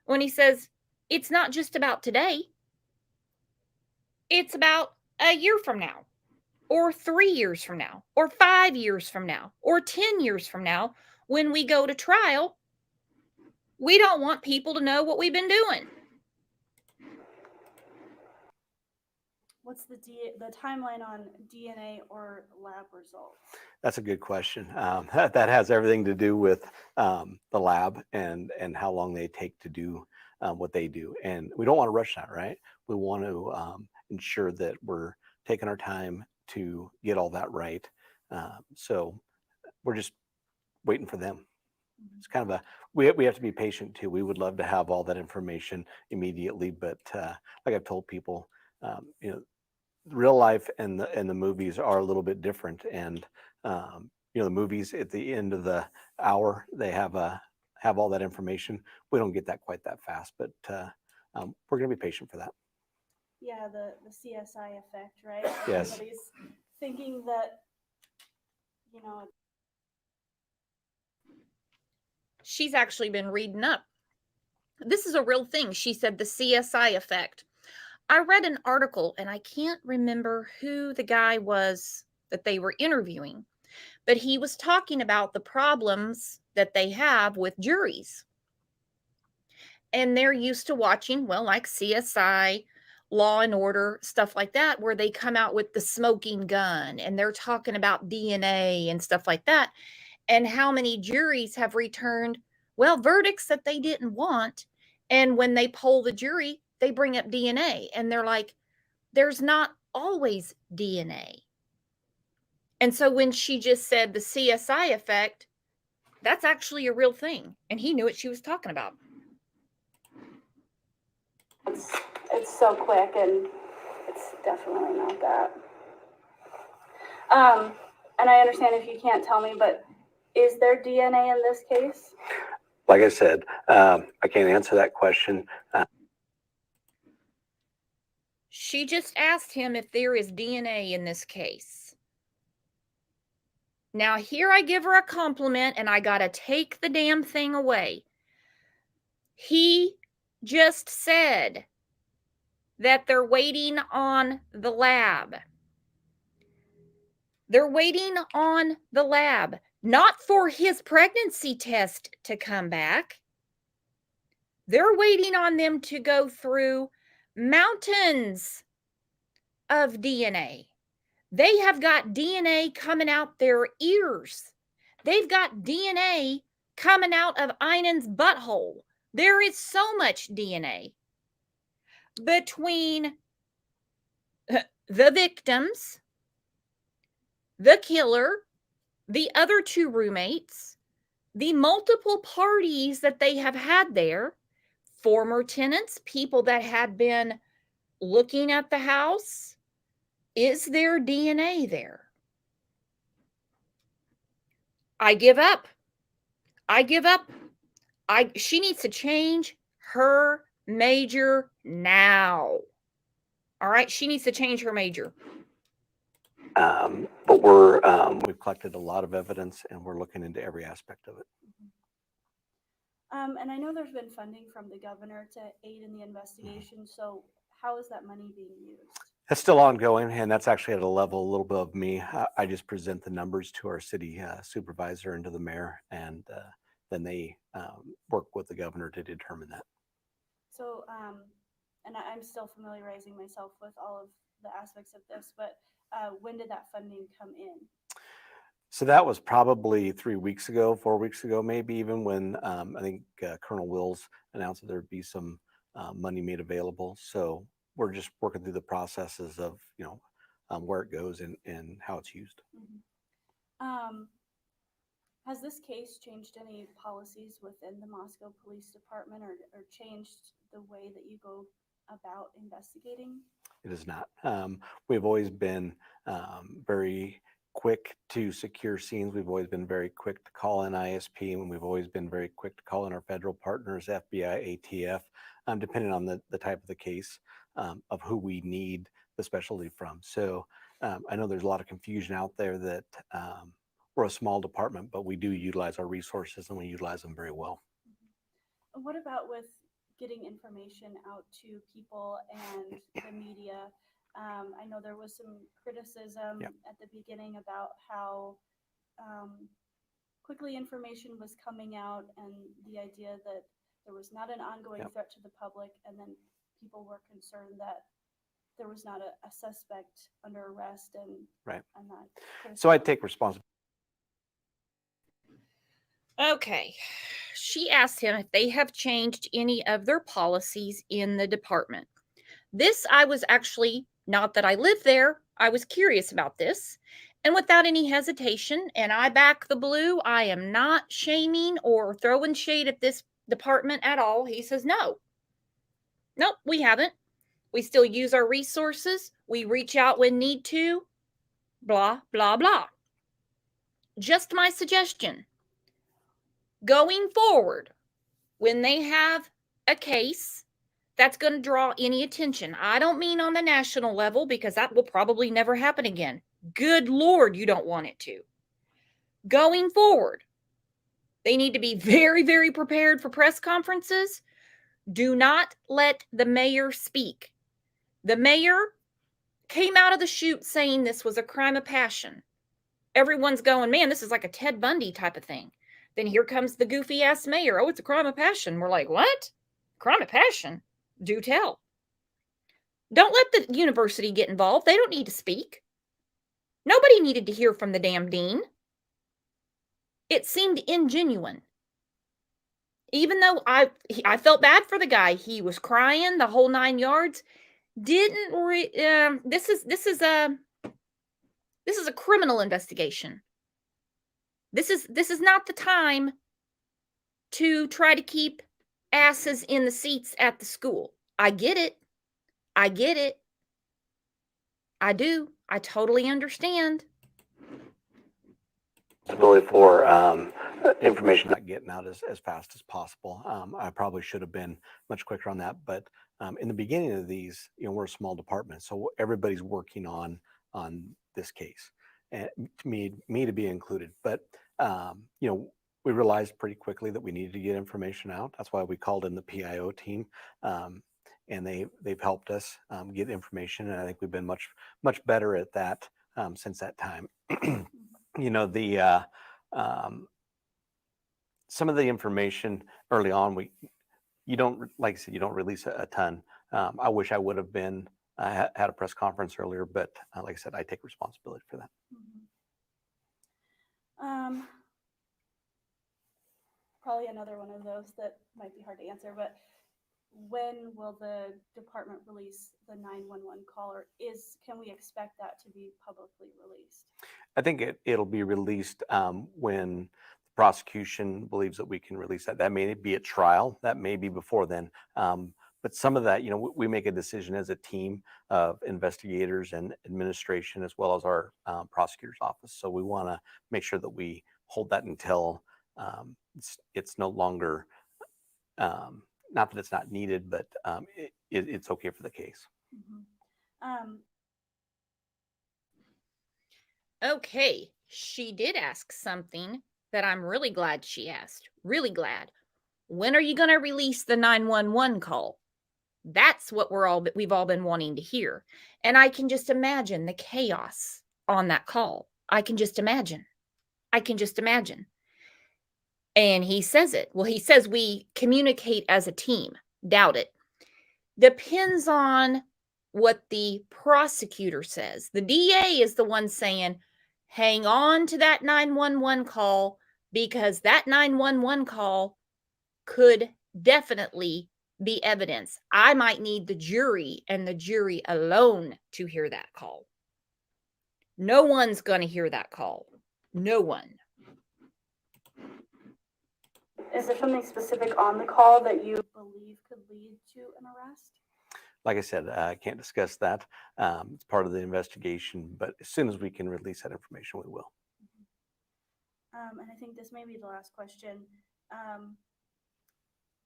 When he says, it's not just about today. It's about a year from now, or 3 years from now, or 5 years from now, or 10 years from now, when we go to trial. We don't want people to know what we've been doing. What's the timeline on DNA or lab results? That's a good question. That has everything to do with the lab and how long they take to do what they do. And we don't want to rush that, right? We want to ensure that we're taking our time to get all that right. So we're just waiting for them. It's kind of we have to be patient too. We would love to have all that information immediately, but like I've told people, you know, real life and the movies are a little bit different. And you know, the movies at the end of the hour, they have all that information. We don't get that quite that fast, but we're going to be patient for that. Yeah, the CSI effect, right? Yes. Everybody's thinking that, you know, She's actually been reading up. This is a real thing. She said the CSI effect. I read an article and I can't remember who the guy was that they were interviewing, but he was talking about the problems that they have with juries. And they're used to watching, well, like CSI, Law and Order, stuff like that, where they come out with the smoking gun and they're talking about DNA and stuff like that. And how many juries have returned, well, verdicts that they didn't want. And when they poll the jury, they bring up DNA and they're like, there's not always DNA. And so when she just said the CSI effect, that's actually a real thing. And he knew what she was talking about. it's so quick, and it's definitely not that. And I understand if you can't tell me, but is there DNA in this case? Like I said, I can't answer that question. She just asked him if there is DNA in this case. Now, here I give her a compliment and I got to take the damn thing away. He just said that they're waiting on the lab. They're waiting on the lab, not for his pregnancy test to come back. They're waiting on them to go through mountains of DNA. They have got DNA coming out their ears. They've got DNA coming out of Einan's butthole. There is so much DNA between the victims, the killer, the other two roommates, the multiple parties that they have had there, former tenants, people that had been looking at the house. Is there DNA there? I give up. I give up. She needs to change her major now. All right, she needs to change her major. But we've collected a lot of evidence and we're looking into every aspect of it. And I know there's been funding from the governor to aid in the investigation. So how is that money being used? That's still ongoing, and that's actually at a level a little bit of me. I just present the numbers to our city supervisor and to the mayor, and then they work with the governor to determine that. So, and I'm still familiarizing myself with all of the aspects of this, but when did that funding come in? So that was probably 3 weeks ago, 4 weeks ago, maybe even, when I think Colonel Wills announced that there'd be some money made available. So we're just working through the processes of, you know, where it goes and how it's used. Mm-hmm. Has this case changed any policies within the Moscow Police Department, or changed the way that you go about investigating? It is not. We've always been very quick to secure scenes. We've always been very quick to call in ISP, and we've always been very quick to call in our federal partners, FBI, ATF, depending on the type of the case, of who we need the specialty from. So I know there's a lot of confusion out there that we're a small department, but we do utilize our resources and we utilize them very well. Mm-hmm. What about with getting information out to people and the media? I know there was some criticism at the beginning about how quickly information was coming out, and the idea that there was not an ongoing threat to the public, and then people were concerned that there was not a suspect under arrest, and that. So I take responsibility. Okay. She asked him if they have changed any of their policies in the department. This, I was actually, not that I live there, I was curious about this. And without any hesitation, and I back the blue, I am not shaming or throwing shade at this department at all. He says, no. Nope, we haven't. We still use our resources. We reach out when need to. Blah, blah, blah. Just my suggestion. Going forward, when they have a case that's going to draw any attention, I don't mean on the national level, because that will probably never happen again. Good Lord, you don't want it to. Going forward, they need to be very, very prepared for press conferences. Do not let the mayor speak. The mayor came out of the chute saying this was a crime of passion. Everyone's going, man, this is like a Ted Bundy type of thing. Then here comes the goofy ass mayor. Oh, it's a crime of passion. We're like, what? Crime of passion? Do tell. Don't let the university get involved. They don't need to speak. Nobody needed to hear from the damn dean. It seemed ingenuine. Even though I felt bad for the guy, he was crying the whole 9 yards. This is a criminal investigation. This is not the time to try to keep asses in the seats at the school. I get it. I get it. I do. I totally understand. Responsibility for information not getting out as fast as possible. I probably should have been much quicker on that, but in the beginning of these, we're a small department, so everybody's working on this case, and me to be included. But we realized pretty quickly that we needed to get information out. That's why we called in the PIO team, and they've helped us get information, and I think we've been much better at that since that time. Some of the information early on, you don't, like I said, you don't release a ton. I wish I would have had a press conference earlier, but like I said, I take responsibility for that. Probably another one of those that might be hard to answer, but when will the department release the 911 call, or can we expect that to be publicly released? I think it'll be released when the prosecution believes that we can release that. That may be at trial. That may be before then. But some of that, we make a decision as a team of investigators and administration, as well as our prosecutor's office. So we want to make sure that we hold that until it's no longer, not that it's not needed, but it's okay for the case. Okay, she did ask something that I'm really glad she asked. Really glad. When are you going to release the 911 call? That's what we've all been wanting to hear. And I can just imagine the chaos on that call. I can just imagine. And he says it. Well, he says we communicate as a team. Doubt it. Depends on what the prosecutor says. The DA is the one saying, hang on to that 911 call, because that 911 call could definitely be evidence. I might need the jury and the jury alone to hear that call. No one's going to hear that call. No one. Is there something specific on the call that you believe could lead to an arrest? Like I said, I can't discuss that. It's part of the investigation, but as soon as we can release that information, we will. And I think this may be the last question.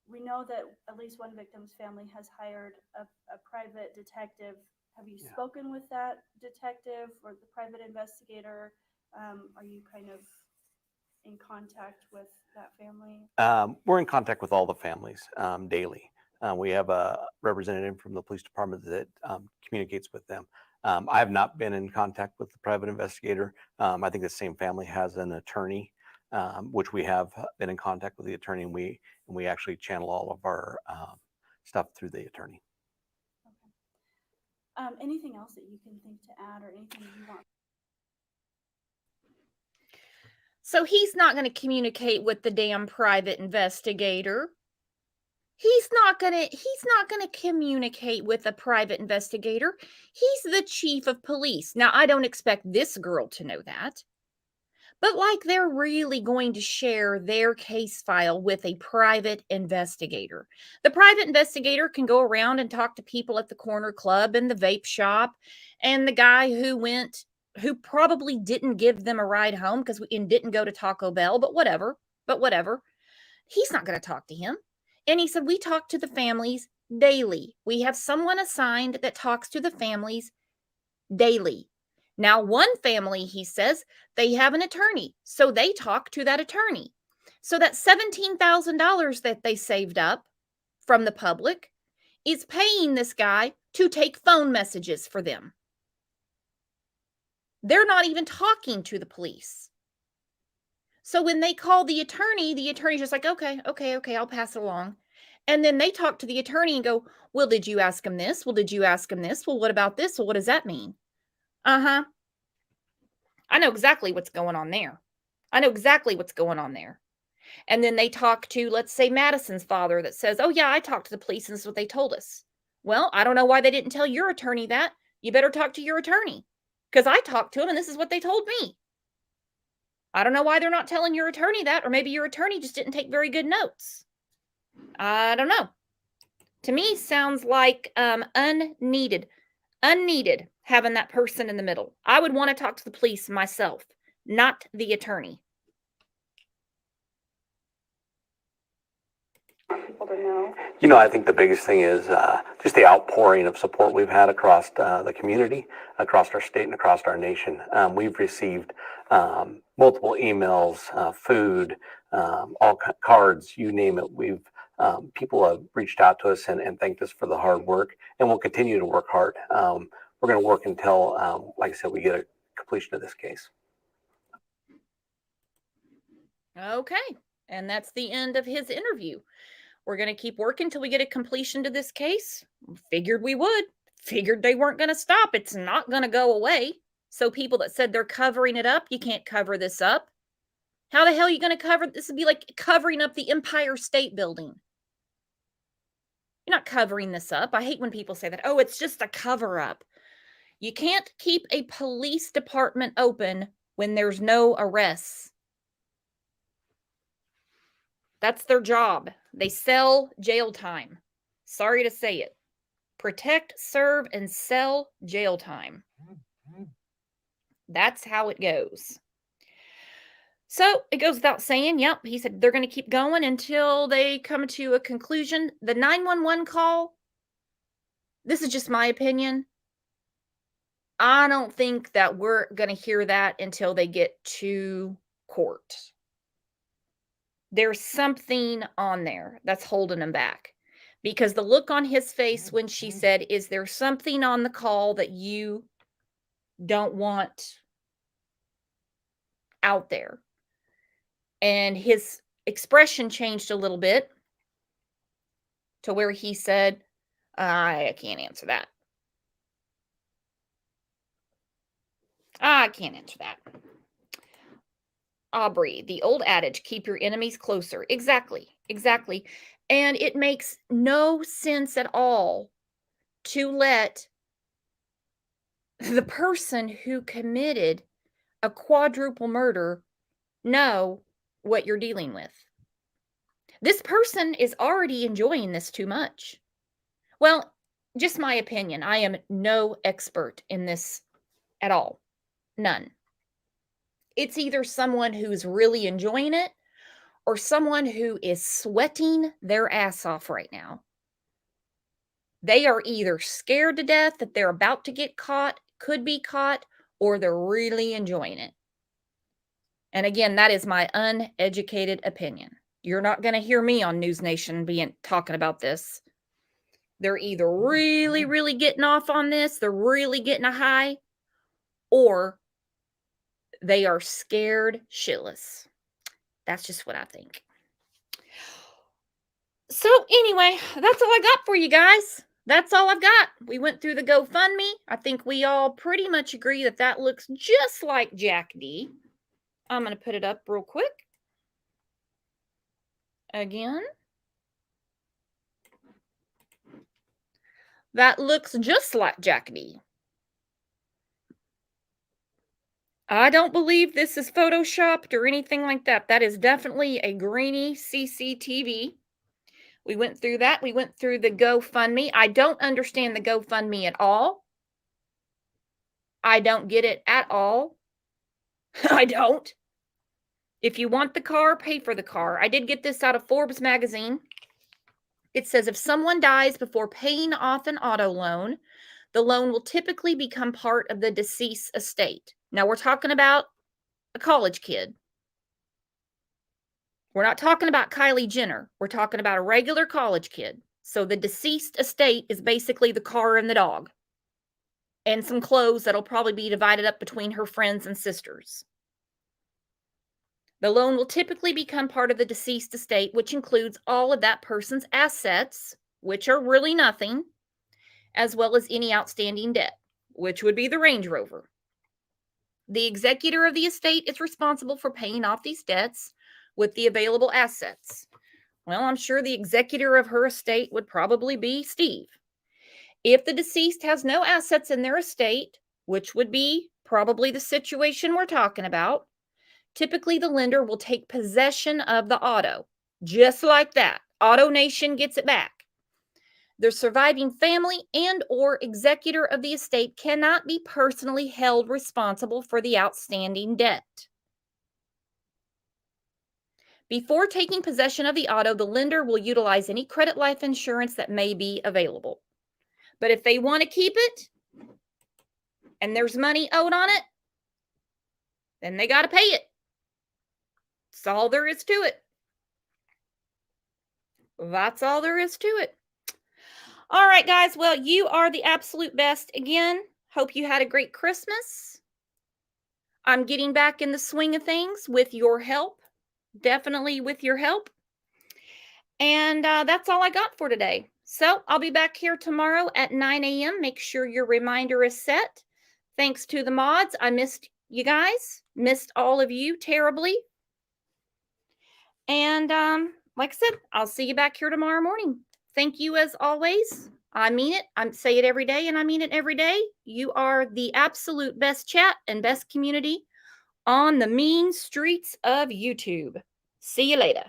We know that at least one victim's family has hired a private detective. Have you spoken with that detective or the private investigator? Are you kind of in contact with that family? We're in contact with all the families daily. We have a representative from the police department that communicates with them. I have not been in contact with the private investigator. I think the same family has an attorney, which we have been in contact with the attorney, and we actually channel all of our stuff through the attorney. Okay. Anything else that you can think to add, or anything you want? So he's not going to communicate with the damn private investigator. He's not going to communicate with a private investigator. He's the chief of police. Now, I don't expect this girl to know that. but like they're really going to share their case file with a private investigator. The private investigator can go around and talk to people at the corner club and the vape shop, and the guy who probably didn't give them a ride home and didn't go to Taco Bell, but whatever. He's not going to talk to him. And he said, we talk to the families daily. We have someone assigned that talks to the families daily. Now, one family, he says, they have an attorney, so they talk to that attorney. So that $17,000 that they saved up from the public is paying this guy to take phone messages for them. They're not even talking to the police. So when they call the attorney's just like, okay, I'll pass it along. And then they talk to the attorney and go, well, did you ask him this? Well, did you ask him this? Well, what about this? Well, what does that mean? Uh-huh. I know exactly what's going on there. And then they talk to, let's say, Madison's father that says, oh, yeah, I talked to the police and this is what they told us. Well, I don't know why they didn't tell your attorney that. You better talk to your attorney because I talked to him and this is what they told me. I don't know why they're not telling your attorney that, or maybe your attorney just didn't take very good notes. I don't know. To me, sounds like unneeded having that person in the middle. I would want to talk to the police myself, not the attorney. People to know. You know, I think the biggest thing is just the outpouring of support we've had across the community, across our state, and across our nation. We've received multiple emails, food, all cards, you name it. People have reached out to us and thanked us for the hard work, and we'll continue to work hard. We're going to work until, like I said, we get a completion of this case. Okay, and that's the end of his interview. We're going to keep working till we get a completion to this case. Figured we would. Figured they weren't going to stop. It's not going to go away. So people that said they're covering it up, you can't cover this up. How the hell are you going to cover? This would be like covering up the Empire State Building. You're not covering this up. I hate when people say that. Oh, it's just a cover up. You can't keep a police department open when there's no arrests. That's their job. They sell jail time. Sorry to say it. Protect, serve, and sell jail time. That's how it goes. So it goes without saying, yep, he said they're going to keep going until they come to a conclusion. The 911 call, this is just my opinion. I don't think that we're going to hear that until they get to court. There's something on there that's holding him back. Because the look on his face when she said, is there something on the call that you don't want out there? And his expression changed a little bit to where he said, I can't answer that. I can't answer that. Aubrey, the old adage, keep your enemies closer. Exactly. And it makes no sense at all to let the person who committed a quadruple murder know what you're dealing with. This person is already enjoying this too much. Well, just my opinion. I am no expert in this at all. None. It's either someone who's really enjoying it or someone who is sweating their ass off right now. They are either scared to death that they're about to get caught, could be caught, or they're really enjoying it. And again, that is my uneducated opinion. You're not going to hear me on News Nation talking about this. They're either really, really getting off on this, they're really getting a high, or they are scared shitless. That's just what I think. So anyway, that's all I got for you guys. That's all I've got. We went through the GoFundMe. I think we all pretty much agree that that looks just like Jack D. I'm going to put it up real quick. Again. That looks just like Jack D. I don't believe this is photoshopped or anything like that. That is definitely a grainy CCTV. We went through that. We went through the GoFundMe. I don't understand the GoFundMe at all. I don't get it at all. I don't. If you want the car, pay for the car. I did get this out of Forbes magazine. It says if someone dies before paying off an auto loan, the loan will typically become part of the deceased estate. Now, we're talking about a college kid. We're not talking about Kylie Jenner. We're talking about a regular college kid. So the deceased estate is basically the car and the dog and some clothes that'll probably be divided up between her friends and sisters. The loan will typically become part of the deceased estate, which includes all of that person's assets, which are really nothing, as well as any outstanding debt, which would be the Range Rover. The executor of the estate is responsible for paying off these debts with the available assets. Well, I'm sure the executor of her estate would probably be Steve. If the deceased has no assets in their estate, which would be probably the situation we're talking about, typically the lender will take possession of the auto. Just like that. Auto Nation gets it back. The surviving family and or executor of the estate cannot be personally held responsible for the outstanding debt. Before taking possession of the auto, the lender will utilize any credit life insurance that may be available. But if they want to keep it and there's money owed on it, then they got to pay it. That's all there is to it. That's all there is to it. All right, guys. Well, you are the absolute best again. Hope you had a great Christmas. I'm getting back in the swing of things with your help. Definitely with your help. And that's all I got for today. So I'll be back here tomorrow at 9 a.m. Make sure your reminder is set. Thanks to the mods. I missed you guys. Missed all of you terribly. And like I said, I'll see you back here tomorrow morning. Thank you as always. I mean it. I say it every day and I mean it every day. You are the absolute best chat and best community on the mean streets of YouTube. See you later.